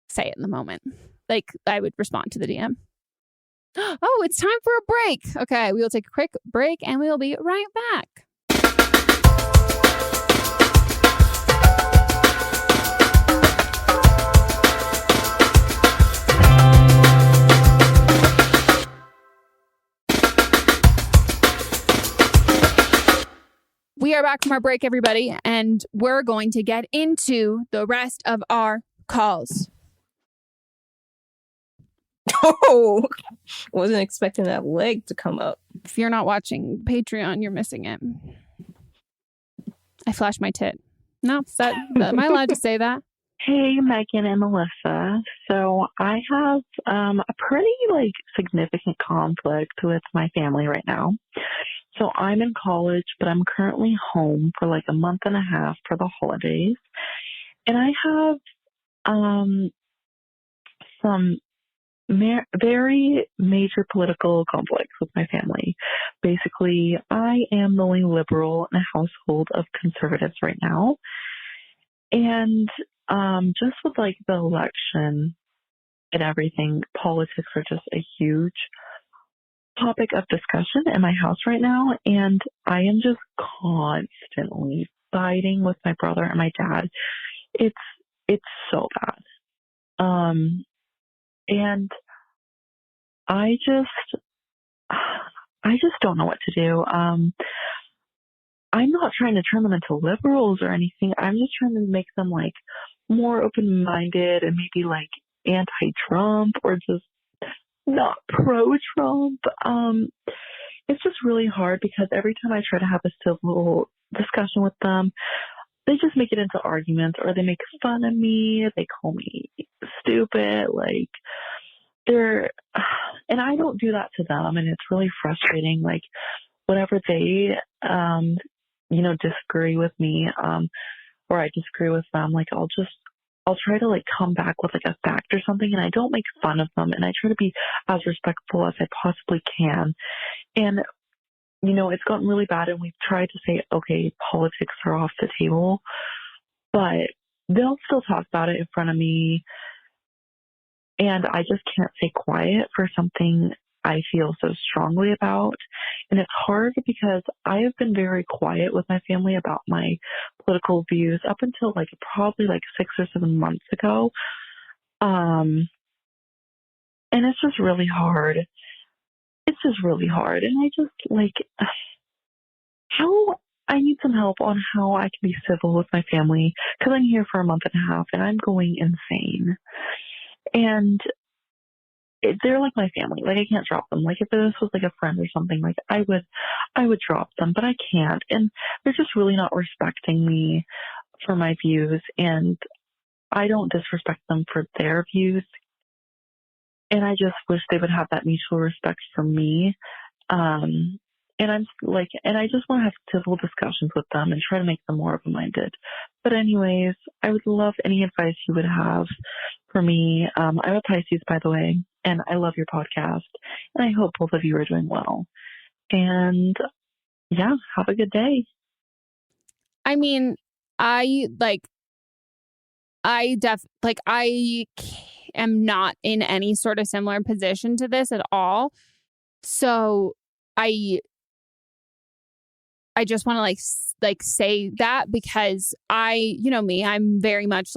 say it in the moment. Like I would respond to the DM. Oh, it's time for a break. Okay, we will take a quick break and we will be right back. We are back from our break, everybody, and we're going to get into the rest of our calls. Oh, wasn't expecting that leg to come up. If you're not watching Patreon, you're missing it. I flashed my tit. No, am I allowed to say that? Hey, Megan and Melissa. So I have a pretty significant conflict with my family right now. So I'm in college, but I'm currently home for a month and a half for the holidays. And I have some very major political conflicts with my family. Basically, I am the only liberal in a household of conservatives right now. And just with the election and everything, politics are just a huge topic of discussion in my house right now. And I am just constantly fighting with my brother and my dad. It's so bad. And I just don't know what to do. I'm not trying to turn them into liberals or anything. I'm just trying to make them more open-minded and maybe anti-Trump or just not pro-Trump. It's just really hard because every time I try to have a civil discussion with them, they just make it into arguments, or they make fun of me. They call me stupid. And I don't do that to them, and it's really frustrating. Whenever they, disagree with me, or I disagree with them, I'll try to come back with a fact or something, and I don't make fun of them, and I try to be as respectful as I possibly can. And it's gotten really bad, and we've tried to say, okay, politics are off the table, but they'll still talk about it in front of me, and I just can't stay quiet for something I feel so strongly about. And it's hard because I have been very quiet with my family about my political views up until probably 6 or 7 months ago. And it's just really hard. It's just really hard. And I just I need some help on how I can be civil with my family, because I'm here for a month and a half and I'm going insane. And they're like my family. I can't drop them. If this was a friend or something, I would drop them, but I can't. And they're just really not respecting me for my views, and I don't disrespect them for their views. And I just wish they would have that mutual respect for me. And I just want to have civil discussions with them and try to make them more open-minded. But anyways, I would love any advice you would have for me. I'm a Pisces, by the way, and I love your podcast. And I hope both of you are doing well. And yeah, have a good day. I mean, I am not in any sort of similar position to this at all. So I just want to say that, because me, I'm very much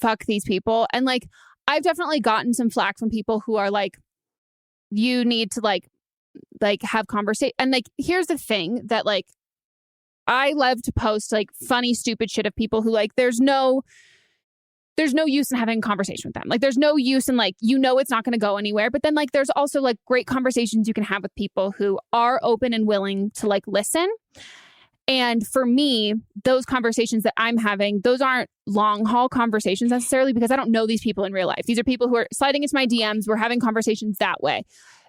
fuck these people. And I've definitely gotten some flack from people who are you need to have conversation. And here's the thing that I love to post funny, stupid shit of people who there's no there's no use in having a conversation with them. Like, there's no use in like, it's not going to go anywhere. But then like, there's also like great conversations you can have with people who are open and willing to like listen. And for me, those conversations that I'm having, those aren't long haul conversations necessarily, because I don't know these people in real life. These are people who are sliding into my DMs. We're having conversations that way.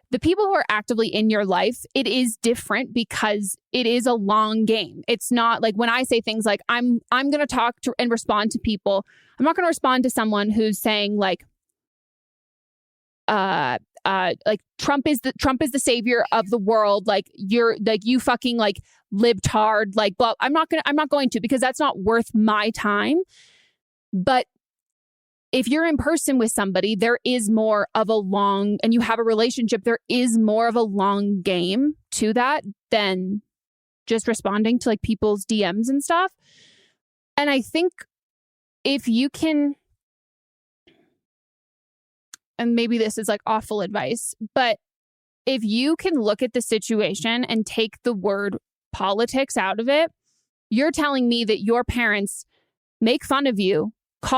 The people who are actively in your life, it is different because it is a long game. It's not like when I say things like I'm going to talk to and respond to people. I'm not going to respond to someone who's saying like Trump is the savior of the world. Like you're like you fucking like libtard. Like, well, I'm not going to, because that's not worth my time. But if you're in person with somebody, there is more of a long, and you have a relationship, there is more of a long game to that than just responding to like people's DMs and stuff. And I think if you can, and maybe this is like awful advice, but if you can look at the situation and take the word politics out of it, you're telling me that your parents make fun of you,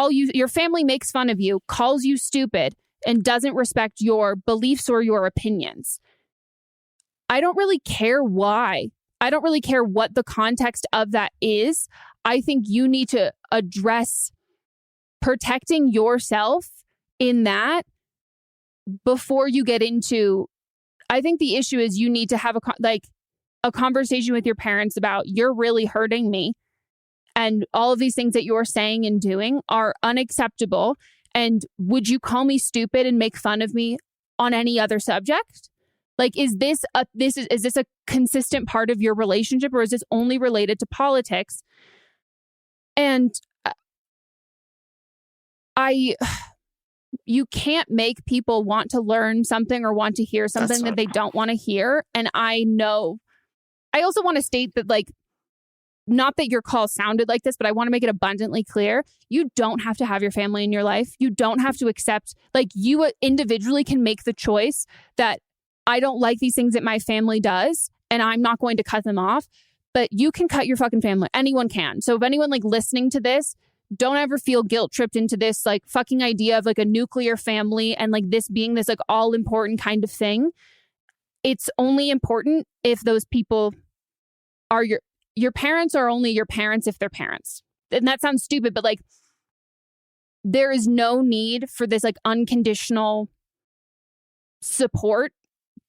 your family makes fun of you, calls you stupid, and doesn't respect your beliefs or your opinions. I don't really care why. I don't really care what the context of that is. I think you need to address protecting yourself in that before you get into, I think the issue is you need to have a conversation with your parents about, you're really hurting me. And all of these things that you're saying and doing are unacceptable. And would you call me stupid and make fun of me on any other subject? Like, is this a consistent part of your relationship, or is this only related to politics? And you can't make people want to learn something or want to hear something that they don't want to hear. And I also want to state that, like, not that your call sounded like this, but I want to make it abundantly clear. You don't have to have your family in your life. You don't have to accept, like, you individually can make the choice that I don't like these things that my family does, and I'm not going to cut them off. But you can cut your fucking family. Anyone can. So if anyone like listening to this, don't ever feel guilt tripped into this like fucking idea of like a nuclear family and like this being this like all important kind of thing. It's only important if those people are your parents are only your parents if they're parents. And that sounds stupid, but like there is no need for this like unconditional support.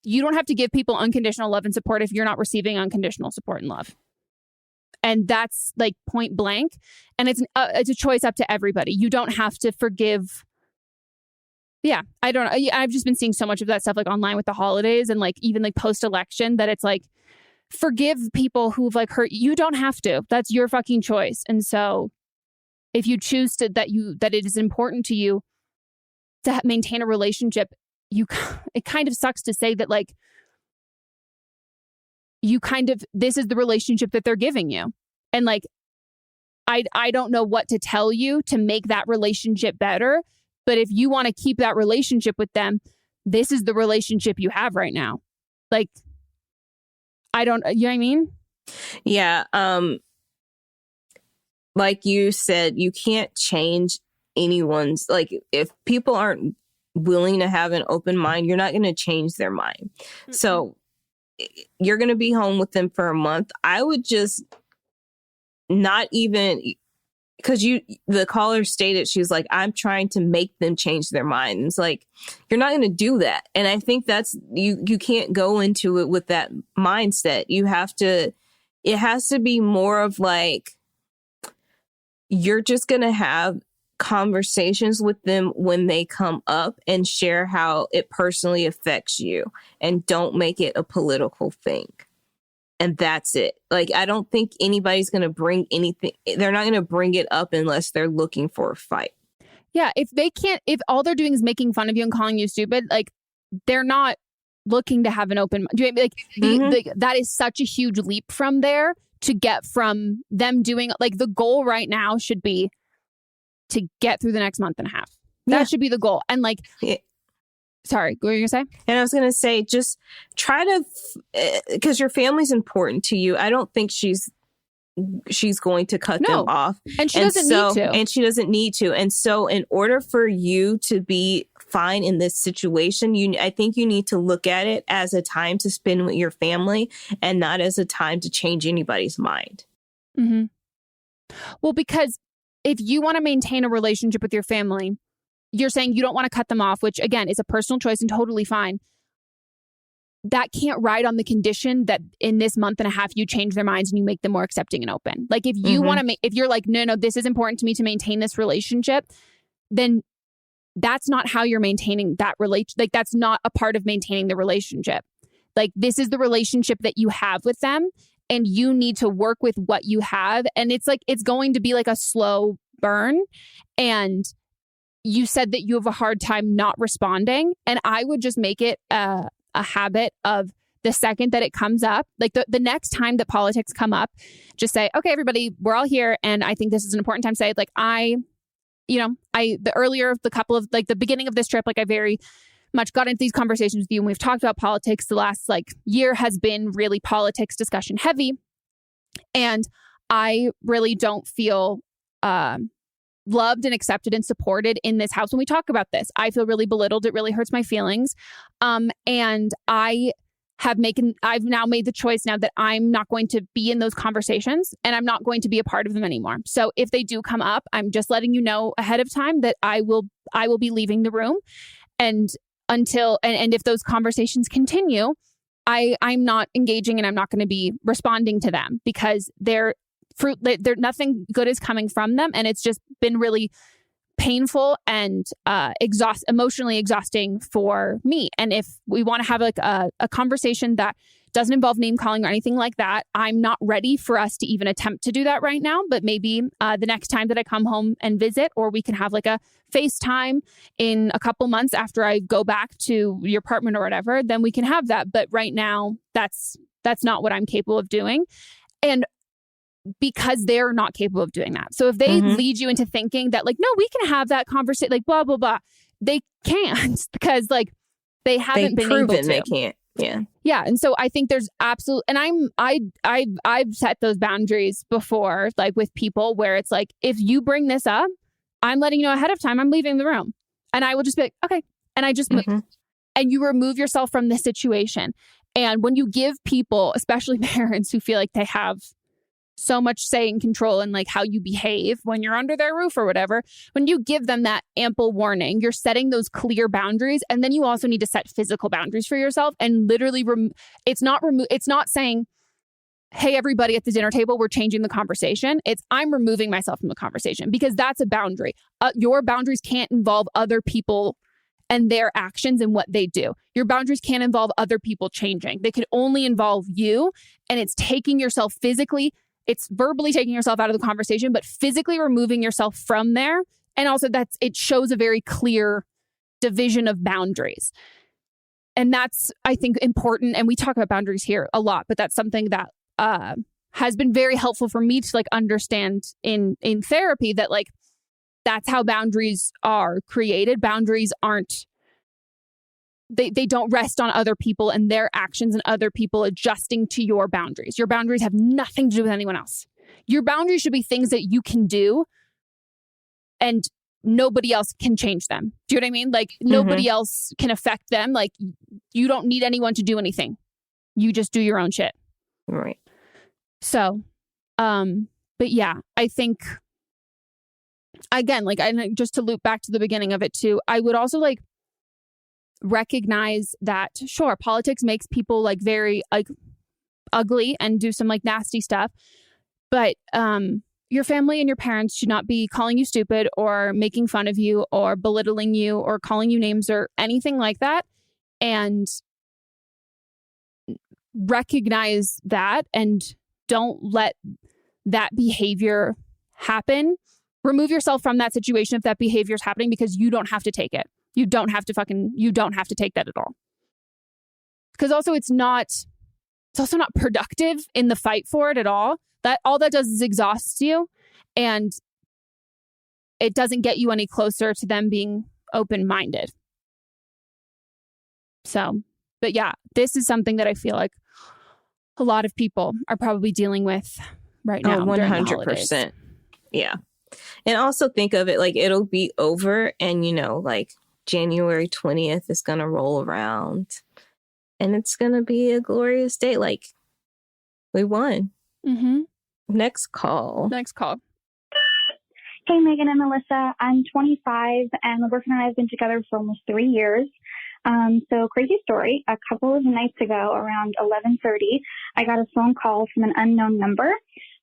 You don't have to give people unconditional love and support if you're not receiving unconditional support and love. And that's like point blank. And it's a choice up to everybody. You don't have to forgive. Yeah, I don't know. I've just been seeing so much of that stuff like online with the holidays and like even like post-election that it's like, forgive people who've like hurt you. You don't have to. That's your fucking choice. And so if you choose to that it is important to you to maintain a relationship, it kind of sucks to say that like this is the relationship that they're giving you. And like I don't know what to tell you to make that relationship better, but if you want to keep that relationship with them, this is the relationship you have right now. Like, you know what I mean? Yeah. Like you said, you can't change anyone's, like, if people aren't willing to have an open mind, you're not going to change their mind. Mm-hmm. So you're going to be home with them for a month. I would just not even, because the caller stated, she's like, I'm trying to make them change their minds. Like, you're not going to do that. And I think that's, you can't go into it with that mindset. It has to be more of like, you're just going to have conversations with them when they come up and share how it personally affects you, and don't make it a political thing. And that's it. Like, I don't think anybody's going to bring anything. They're not going to bring it up unless they're looking for a fight. Yeah. If all they're doing is making fun of you and calling you stupid, like, they're not looking to have an open mind. Like, that is such a huge leap from there to get from them doing, like, the goal right now should be to get through the next month and a half. That should be the goal. And like, sorry, what were you going to say? And I was going to say, just try to, because your family's important to you. I don't think she's she's going to cut them off. And she doesn't need to. And she doesn't need to. And so in order for you to be fine in this situation, I think you need to look at it as a time to spend with your family and not as a time to change anybody's mind. Mm-hmm. Well, because if you want to maintain a relationship with your family, you're saying you don't want to cut them off, which again is a personal choice and totally fine. That can't ride on the condition that in this month and a half, you change their minds and you make them more accepting and open. Like if you want to if you're like, no, this is important to me to maintain this relationship, then that's not how you're maintaining that relation. Like that's not a part of maintaining the relationship. Like this is the relationship that you have with them and you need to work with what you have. And it's like, it's going to be like a slow burn. And you said that you have a hard time not responding. And I would just make it a habit of the second that it comes up, like the next time that politics come up, just say, okay, everybody, we're all here. And I think this is an important time to say, like, the beginning of this trip, like I very much got into these conversations with you and we've talked about politics. The last year has been really politics discussion heavy. And I really don't feel loved and accepted and supported in this house when we talk about this. I feel really belittled. It really hurts my feelings. And I've now made the choice now that I'm not going to be in those conversations and I'm not going to be a part of them anymore. So if they do come up, I'm just letting you know ahead of time that I will be leaving the room. And if those conversations continue, I'm not engaging and I'm not going to be responding to them because they're nothing good is coming from them. And it's just been really painful and emotionally exhausting for me. And if we want to have a conversation that doesn't involve name calling or anything like that, I'm not ready for us to even attempt to do that right now. But maybe the next time that I come home and visit, or we can have like a FaceTime in a couple months after I go back to your apartment or whatever, then we can have that. But right now, that's not what I'm capable of doing. And because they're not capable of doing that. So if they lead you into thinking that no, we can have that conversation, blah, blah, blah, they can't because they haven't been able to. They can't. Yeah. Yeah. And so I think there's and I've set those boundaries before, with people where it's if you bring this up, I'm letting you know ahead of time, I'm leaving the room. And I will just be like, okay. And I just move. And you remove yourself from the situation. And when you give people, especially parents who feel like they have so much say and control in how you behave when you're under their roof or whatever, when you give them that ample warning, you're setting those clear boundaries. And then you also need to set physical boundaries for yourself and literally it's not saying, hey, everybody at the dinner table, we're changing the conversation. It's I'm removing myself from the conversation because that's a boundary. Your boundaries can't involve other people and their actions and what they do. Your boundaries can't involve other people changing. They can only involve you. And it's taking yourself physically. It's verbally taking yourself out of the conversation, but physically removing yourself from there. And also it shows a very clear division of boundaries. And that's, I think, important. And we talk about boundaries here a lot, but that's something that has been very helpful for me to understand in therapy that that's how boundaries are created. Boundaries aren't, they don't rest on other people and their actions and other people adjusting to your boundaries. Your boundaries have nothing to do with anyone else. Your boundaries should be things that you can do and nobody else can change them. Do you know what I mean? Nobody else can affect them. You don't need anyone to do anything. You just do your own shit. Right. So, but yeah, I think, again, just to loop back to the beginning of it too, I would also recognize that sure, politics makes people very ugly and do some nasty stuff, but your family and your parents should not be calling you stupid or making fun of you or belittling you or calling you names or anything like that. And recognize that and don't let that behavior happen. Remove yourself from that situation if that behavior is happening because you don't have to take it. You don't have to take that at all. Because also it's also not productive in the fight for it at all. That all that does is exhausts you and it doesn't get you any closer to them being open-minded. So, but yeah, this is something that I feel like a lot of people are probably dealing with right now. 100%. Yeah. And also think of it like it'll be over and, like January 20th is going to roll around and it's going to be a glorious day. Like we won. Mm-hmm. Next call. Hey, Megan and Melissa. I'm 25 and my boyfriend and I have been together for almost 3 years. So crazy story. A couple of nights ago around 11:30, I got a phone call from an unknown number.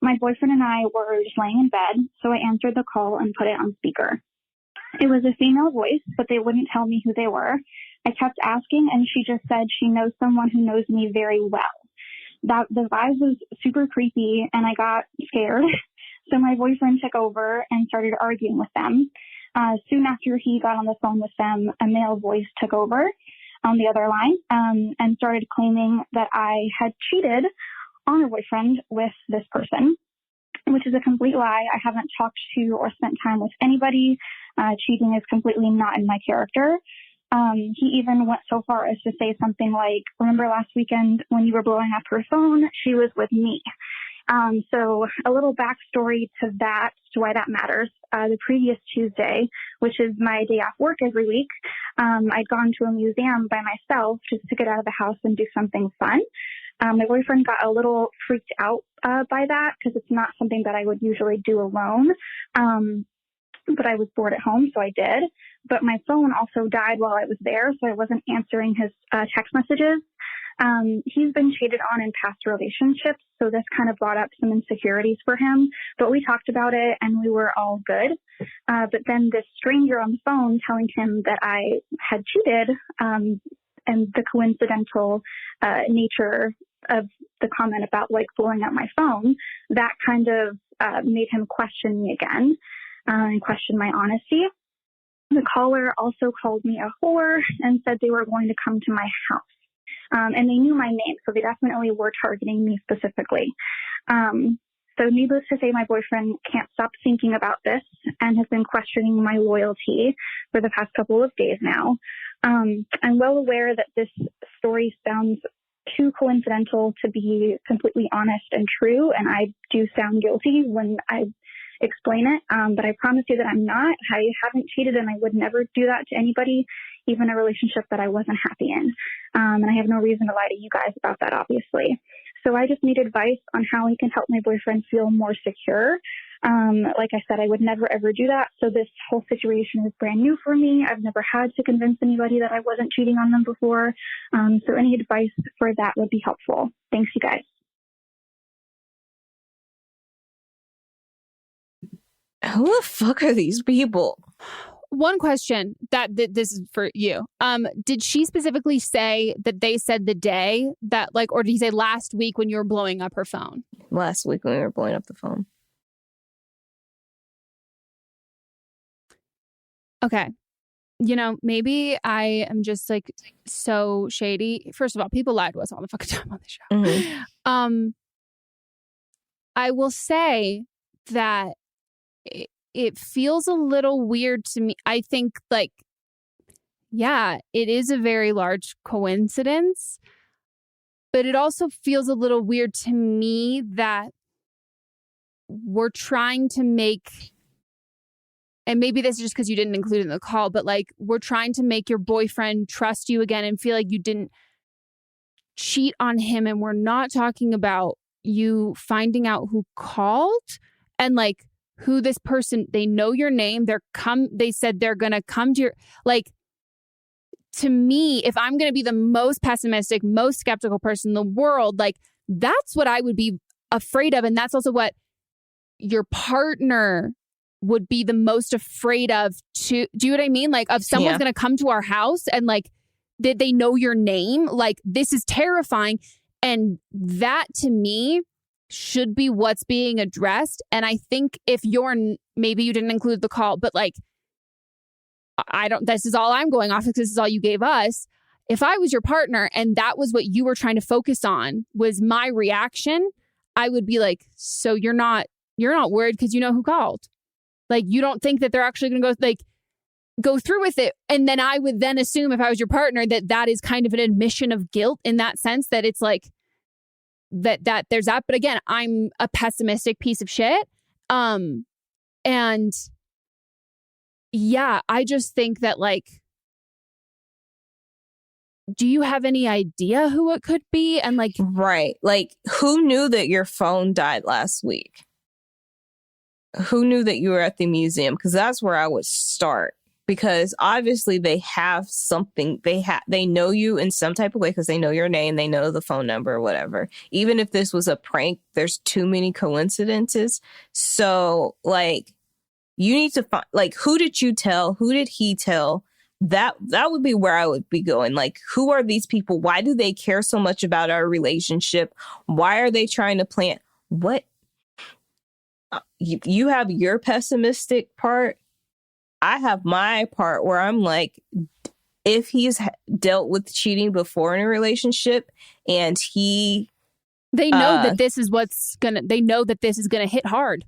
My boyfriend and I were just laying in bed, so I answered the call and put it on speaker. It was a female voice, but they wouldn't tell me who they were. I kept asking, and she just said she knows someone who knows me very well. The vibe was super creepy, and I got scared. So my boyfriend took over and started arguing with them. Soon after he got on the phone with them, a male voice took over on the other line and started claiming that I had cheated on her boyfriend with this person, which is a complete lie. I haven't talked to or spent time with anybody. Cheating is completely not in my character. He even went so far as to say something like, remember last weekend when you were blowing up her phone? She was with me. So a little backstory to that, to why that matters. The previous Tuesday, which is my day off work every week, I'd gone to a museum by myself just to get out of the house and do something fun. My boyfriend got a little freaked out by that because it's not something that I would usually do alone. But I was bored at home, so I did. But my phone also died while I was there, so I wasn't answering his text messages. He's been cheated on in past relationships, so this kind of brought up some insecurities for him. But we talked about it, and we were all good. But then this stranger on the phone telling him that I had cheated, and the coincidental nature of the comment about like blowing up my phone, that kind of made him question me again and question my honesty. The caller also called me a whore and said they were going to come to my house. And they knew my name, so they definitely were targeting me specifically. So needless to say, my boyfriend can't stop thinking about this and has been questioning my loyalty for the past couple of days now. I'm well aware that this story sounds too coincidental to be completely honest and true, and I do sound guilty when I explain it, but I promise you that I'm not. I haven't cheated, and I would never do that to anybody, even a relationship that I wasn't happy in. And I have no reason to lie to you guys about that, obviously. So I just need advice on how he can help my boyfriend feel more secure. Like I said, I would never, ever do that. So this whole situation is brand new for me. I've never had to convince anybody that I wasn't cheating on them before. So any advice for that would be helpful. Thanks, you guys. Who the fuck are these people? One question that this is for you. Did she specifically say that they said the day that like, or did he say last week when you were blowing up her phone? Last week when we were blowing up the phone. Okay. Maybe I am just like so shady. First of all, people lie to us all the fucking time on the show. Mm-hmm. I will say that it feels a little weird to me. I think like, yeah, it is a very large coincidence, but it also feels a little weird to me that we're trying to make, and maybe this is just because you didn't include it in the call, but like we're trying to make your boyfriend trust you again and feel like you didn't cheat on him. And we're not talking about you finding out who called and like who this person, they know your name. They said they're going to come to your, like, to me, if I'm going to be the most pessimistic, most skeptical person in the world, like that's what I would be afraid of. And that's also what your partner would be the most afraid of too. Do you know what I mean? Like if someone's going to come to our house and like, did they know your name? Like this is terrifying. And that to me should be what's being addressed. And I think if maybe you didn't include the call, but like, this is all I'm going off because this is all you gave us. If I was your partner and that was what you were trying to focus on was my reaction, I would be like, so you're not worried because you know who called. Like, you don't think that they're actually going to go through with it. And then I would then assume if I was your partner that is kind of an admission of guilt in that sense that it's like, that there's that. But again, I'm a pessimistic piece of shit. And yeah, I just think that like, do you have any idea who it could be? And like, right. Like, who knew that your phone died last week? Who knew that you were at the museum? Because that's where I would start. Because obviously they have something, they know you in some type of way because they know your name, they know the phone number or whatever. Even if this was a prank, there's too many coincidences. So like, you need to find, like, who did you tell? Who did he tell? That would be where I would be going. Like, who are these people? Why do they care so much about our relationship? Why are they trying to plant what? You have your pessimistic part. I have my part where I'm like, if he's dealt with cheating before in a relationship and they know that this is gonna hit hard.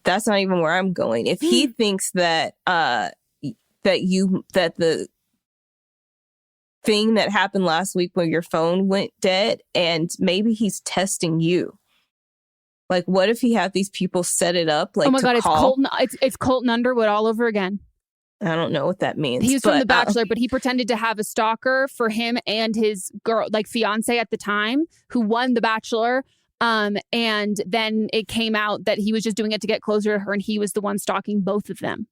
That's not even where I'm going. If he thinks that the thing that happened last week when your phone went dead, and maybe he's testing you. Like, what if he had these people set it up? Like, oh my God, call? it's Colton Underwood all over again. I don't know what that means. He was from The Bachelor, but he pretended to have a stalker for him and his girl, like fiance at the time, who won The Bachelor. And then it came out that he was just doing it to get closer to her, and he was the one stalking both of them.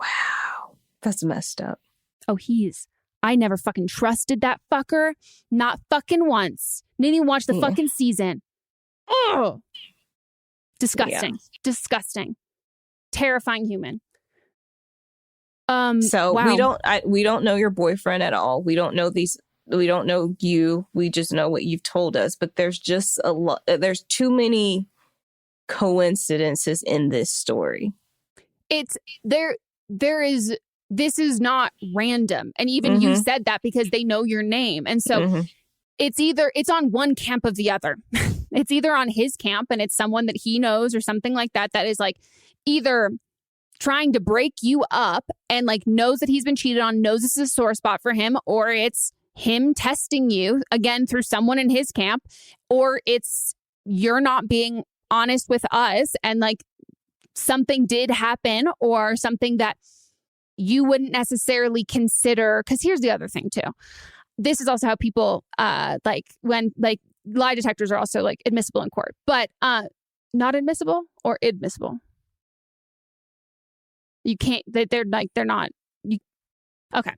Wow, that's messed up. Oh, I never fucking trusted that fucker. Not fucking once. Didn't even watch the fucking season. Oh, disgusting. Yeah. Disgusting. Terrifying human. So wow. we don't know your boyfriend at all. We don't know you. We just know what you've told us. But there's just there's too many coincidences in this story. This is not random. And even you said that because they know your name. And so it's on one camp of the other. It's either on his camp and it's someone that he knows or something like that is like either trying to break you up and like knows that he's been cheated on, knows this is a sore spot for him, or it's him testing you again through someone in his camp, or it's you're not being honest with us and like something did happen or something that you wouldn't necessarily consider. Because here's the other thing too. This is also how people like when like lie detectors are also like admissible in court, but not admissible or admissible. You can't, they're not, okay.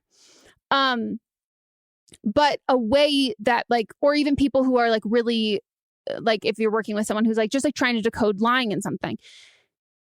But a way that like, or even people who are like really, like if you're working with someone who's like, just like trying to decode lying in something,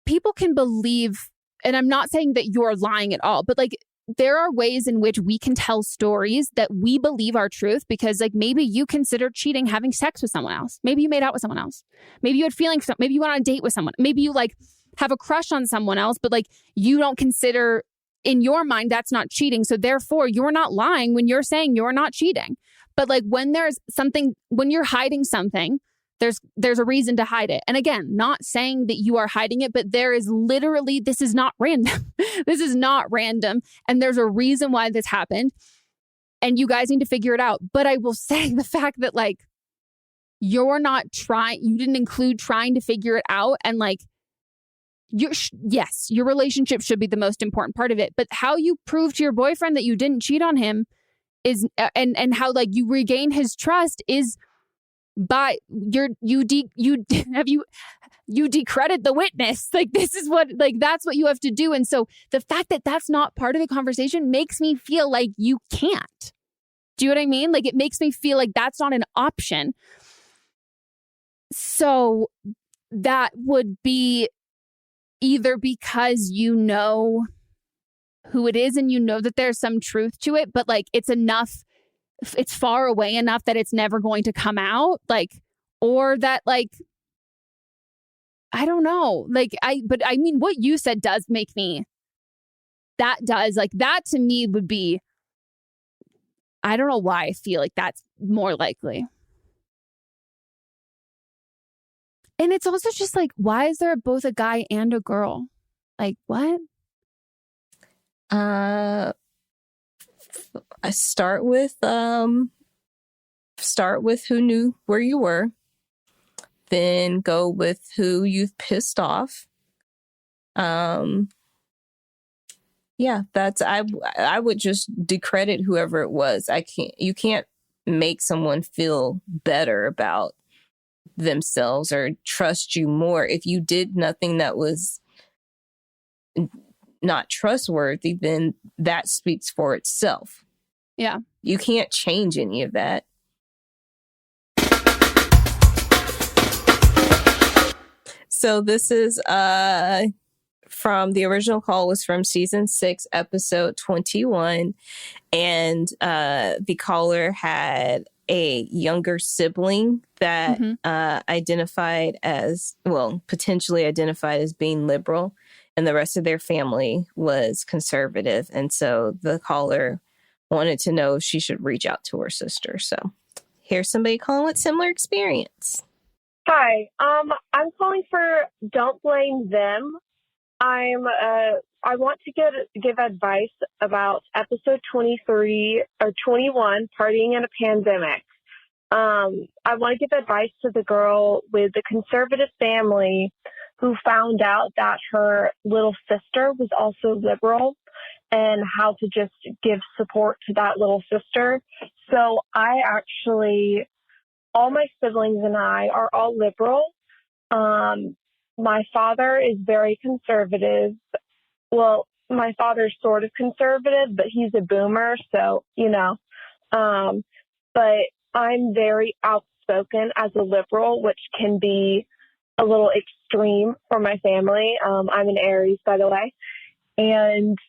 people can believe, and I'm not saying that you're lying at all, but like there are ways in which we can tell stories that we believe are truth because like maybe you considered cheating having sex with someone else. Maybe you made out with someone else. Maybe you had feelings. Maybe you went on a date with someone. Maybe you like have a crush on someone else, but like you don't consider in your mind that's not cheating. So therefore you're not lying when you're saying you're not cheating. But like when there's something, when you're hiding something, there's a reason to hide it. And again, not saying that you are hiding it, but there is literally, this is not random. This is not random. And there's a reason why this happened. And you guys need to figure it out. But I will say the fact that like, you didn't include trying to figure it out. And like, yes, your relationship should be the most important part of it. But how you prove to your boyfriend that you didn't cheat on him is, and how like you regain his trust is by you decredit the witness. Like this is what, like that's what you have to do. And so the fact that that's not part of the conversation makes me feel like you can't. Do you know what I mean? Like it makes me feel like that's not an option. So that would be either because you know who it is and you know that there's some truth to it, but like it's enough, it's far away enough that it's never going to come out, like, or that like, I don't know, like but I mean, what you said does make me, that to me would be, I don't know why I feel like that's more likely. And it's also just like, why is there both a guy and a girl? Like what? I start with start with who knew where you were, then go with who you've pissed off. Yeah, that's I would just decredit whoever it was. You can't make someone feel better about themselves or trust you more if you did nothing that was not trustworthy. Then that speaks for itself. Yeah, you can't change any of that. So this is from the original call was from season 6, episode 21. And the caller had a younger sibling that identified as, well, potentially identified as being liberal, and the rest of their family was conservative. And so the caller wanted to know if she should reach out to her sister. So here's somebody calling with similar experience. Hi, I'm calling for Don't Blame Them. I want to give advice about episode 23 or 21, Partying in a Pandemic. I want to give advice to the girl with the conservative family who found out that her little sister was also liberal and how to just give support to that little sister. So all my siblings and I are all liberal. My father is very conservative. Well, my father's sort of conservative, but he's a boomer, so, but I'm very outspoken as a liberal, which can be a little extreme for my family. I'm an Aries, by the way, and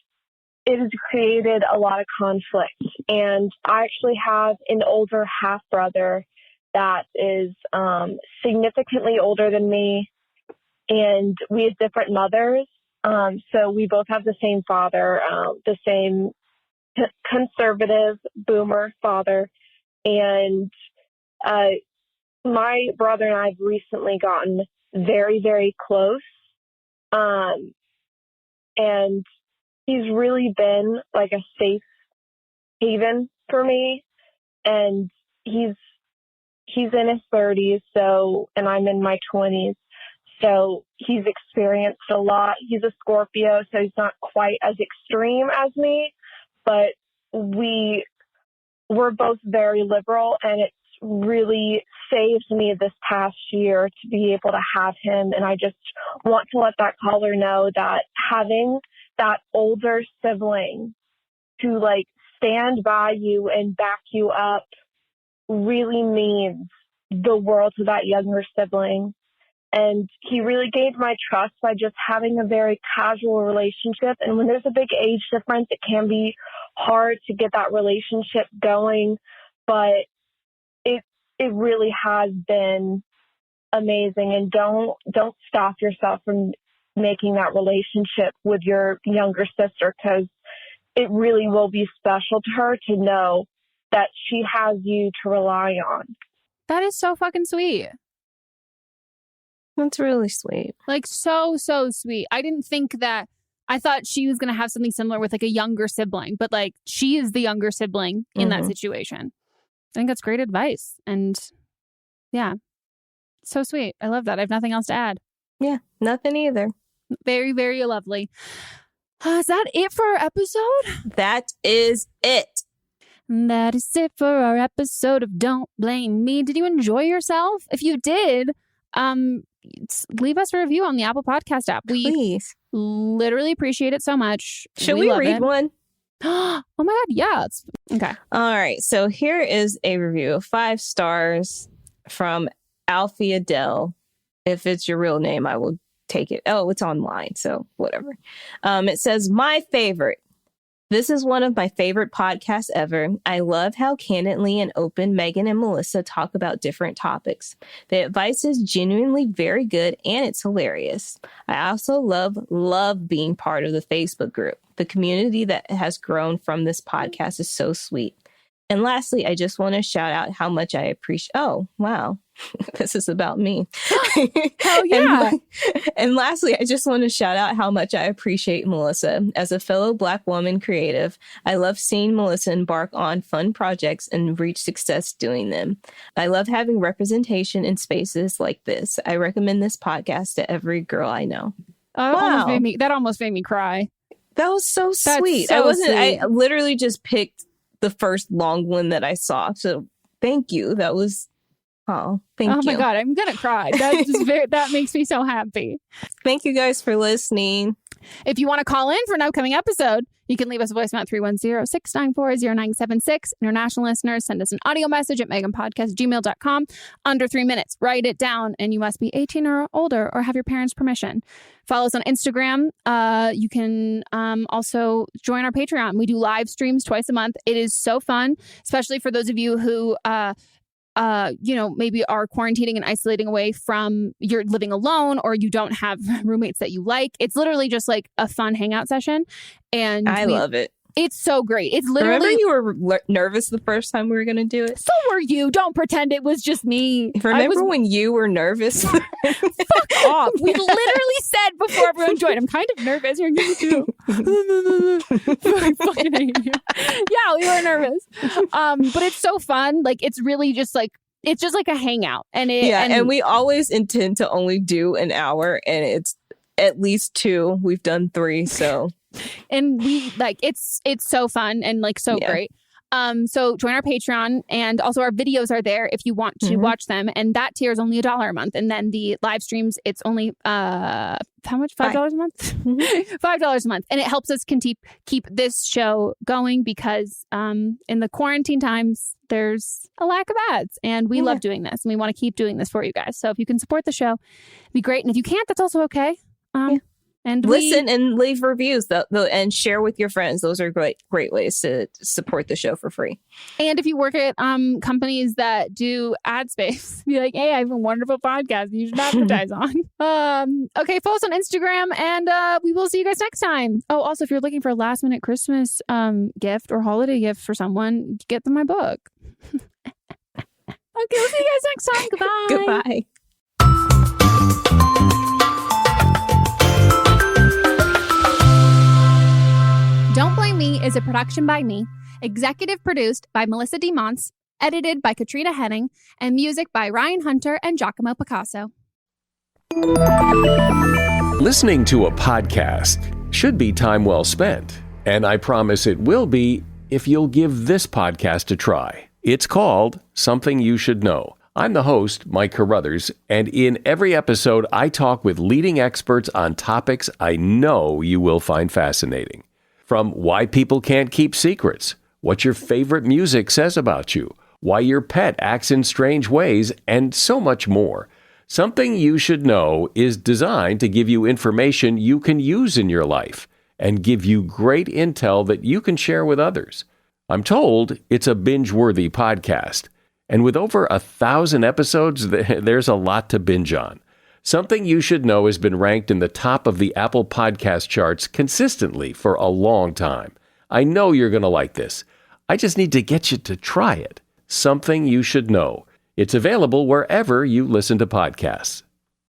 it has created a lot of conflict. And I actually have an older half-brother that is significantly older than me, and we have different mothers. So we both have the same father, the same conservative boomer father. And my brother and I have recently gotten very, very close. And he's really been like a safe haven for me. And he's in his 30s, and I'm in my 20s. So he's experienced a lot. He's a Scorpio, so he's not quite as extreme as me, but we're both very liberal, and it's really saved me this past year to be able to have him. And I just want to let that caller know that having that older sibling to stand by you and back you up really means the world to that younger sibling. And he really gained my trust by just having a very casual relationship. And when there's a big age difference, it can be hard to get that relationship going. But it really has been amazing. And don't stop yourself from making that relationship with your younger sister, because it really will be special to her to know that she has you to rely on. That is so fucking sweet. That's really sweet. So sweet. I didn't think that. I thought she was going to have something similar with a younger sibling, but she is the younger sibling in that situation. I think that's great advice. And yeah, so sweet. I love that. I have nothing else to add. Yeah, nothing either. Very, very lovely. Is that it for our episode? That is it. That is it for our episode of Don't Blame Me. Did you enjoy yourself? If you did, leave us a review on the Apple Podcast app. Please. We literally appreciate it so much. Should we read one? Oh my God, yeah. Okay. All right. So here is a review of 5 stars from Alfie Adele. If it's your real name, I will take it. Oh, it's online, so whatever. It says, my favorite. This is one of my favorite podcasts ever. I love how candidly and open Megan and Melissa talk about different topics. The advice is genuinely very good and it's hilarious. I also love being part of the Facebook group. The community that has grown from this podcast is so sweet. And lastly, I just want to shout out how much I appreciate. Oh, wow. This is about me. Hell yeah. And lastly, I just want to shout out how much I appreciate Melisa. As a fellow Black woman creative, I love seeing Melisa embark on fun projects and reach success doing them. I love having representation in spaces like this. I recommend this podcast to every girl I know. That almost made me cry. That was so sweet. I literally just picked the first long one that I saw. So thank you. That was, thank you. Oh my God, I'm going to cry. That makes me so happy. Thank you guys for listening. If you want to call in for an upcoming episode, you can leave us a voicemail at 310-694-0976. International listeners, send us an audio message at meghanpodcast@gmail.com. Under 3 minutes. Write it down, and you must be 18 or older or have your parents' permission. Follow us on Instagram. You can also join our Patreon. We do live streams twice a month. It is so fun, especially for those of you who maybe are quarantining and isolating away from, you're living alone, or you don't have roommates that you like. It's literally just like a fun hangout session. And I love it. It's so great. It's literally. Remember you were nervous the first time we were going to do it? So were you. Don't pretend it was just me. Remember when you were nervous? Fuck off. We literally said before everyone joined, I'm kind of nervous. You're you too. I fucking hate you. Yeah, we were nervous. But it's so fun. Like, it's really just like, it's just like a hangout. And we always intend to only do an hour, and it's at least 2. We've done 3, so. And we like, it's so fun and like so great. So join our Patreon, and also our videos are there if you want to watch them. And that tier is only $1 a month. And then the live streams, it's only how much? $5 a month? $5 a month. And it helps us keep this show going because in the quarantine times, there's a lack of ads, and we love doing this, and we want to keep doing this for you guys. So if you can support the show, it'd be great. And if you can't, that's also okay. And listen and leave reviews and share with your friends. Those are great ways to support the show for free. And if you work at companies that do ad space, be like, hey, I have a wonderful podcast you should advertise on. Okay, follow us on Instagram, and we will see you guys next time. Oh, also, if you're looking for a last minute Christmas gift or holiday gift for someone, get them my book. Okay, we'll see you guys next time. Goodbye. Goodbye. Don't Blame Me is a production by me, executive produced by Melisa D. Monts, edited by Katrina Henning, and music by Ryan Hunter and Giacomo Picasso. Listening to a podcast should be time well spent, and I promise it will be if you'll give this podcast a try. It's called Something You Should Know. I'm the host, Mike Carruthers, and in every episode, I talk with leading experts on topics I know you will find fascinating. From why people can't keep secrets, what your favorite music says about you, why your pet acts in strange ways, and so much more. Something You Should Know is designed to give you information you can use in your life and give you great intel that you can share with others. I'm told it's a binge-worthy podcast. And with over 1,000 episodes, there's a lot to binge on. Something You Should Know has been ranked in the top of the Apple Podcast charts consistently for a long time. I know you're going to like this. I just need to get you to try it. Something You Should Know. It's available wherever you listen to podcasts.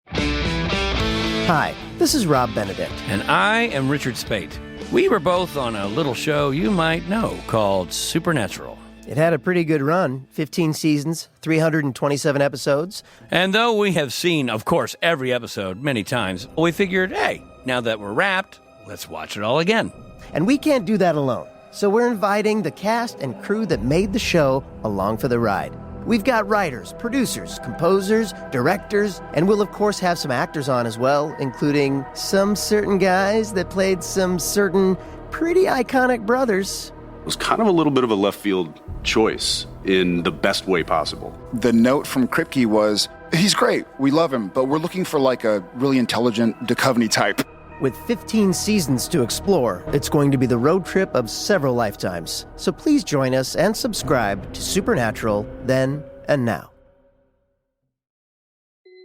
Hi, this is Rob Benedict. And I am Richard Spate. We were both on a little show you might know called Supernatural. It had a pretty good run, 15 seasons, 327 episodes. And though we have seen, of course, every episode many times, we figured, hey, now that we're wrapped, let's watch it all again. And we can't do that alone, so we're inviting the cast and crew that made the show along for the ride. We've got writers, producers, composers, directors, and we'll of course have some actors on as well, including some certain guys that played some certain pretty iconic brothers. It was kind of a little bit of a left field choice in the best way possible. The note from Kripke was, he's great, we love him, but we're looking for like a really intelligent Duchovny type. With 15 seasons to explore, it's going to be the road trip of several lifetimes. So please join us and subscribe to Supernatural Then and Now.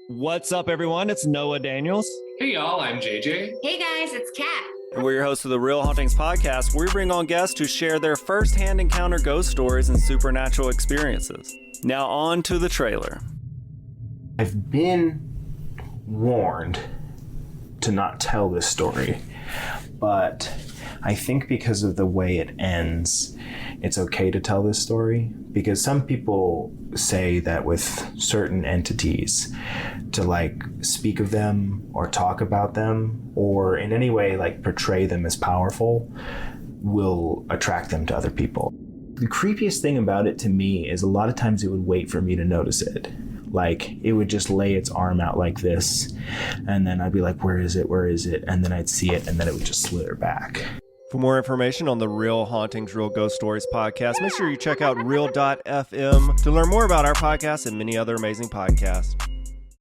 What's up, everyone? It's Noah Daniels. Hey, y'all, I'm JJ. Hey, guys, it's Kat. And we're your hosts of the Real Hauntings podcast, where we bring on guests to share their first-hand encounter ghost stories and supernatural experiences. Now on to the trailer. I've been warned to not tell this story, but I think because of the way it ends, it's okay to tell this story, because some people say that with certain entities, to like speak of them or talk about them or in any way like portray them as powerful will attract them to other people. The creepiest thing about it to me is a lot of times it would wait for me to notice it. Like, it would just lay its arm out like this, and then I'd be like, where is it? Where is it? And then I'd see it, and then it would just slither back. For more information on the Real Hauntings, Real Ghost Stories podcast, make sure you check out real.fm to learn more about our podcast and many other amazing podcasts.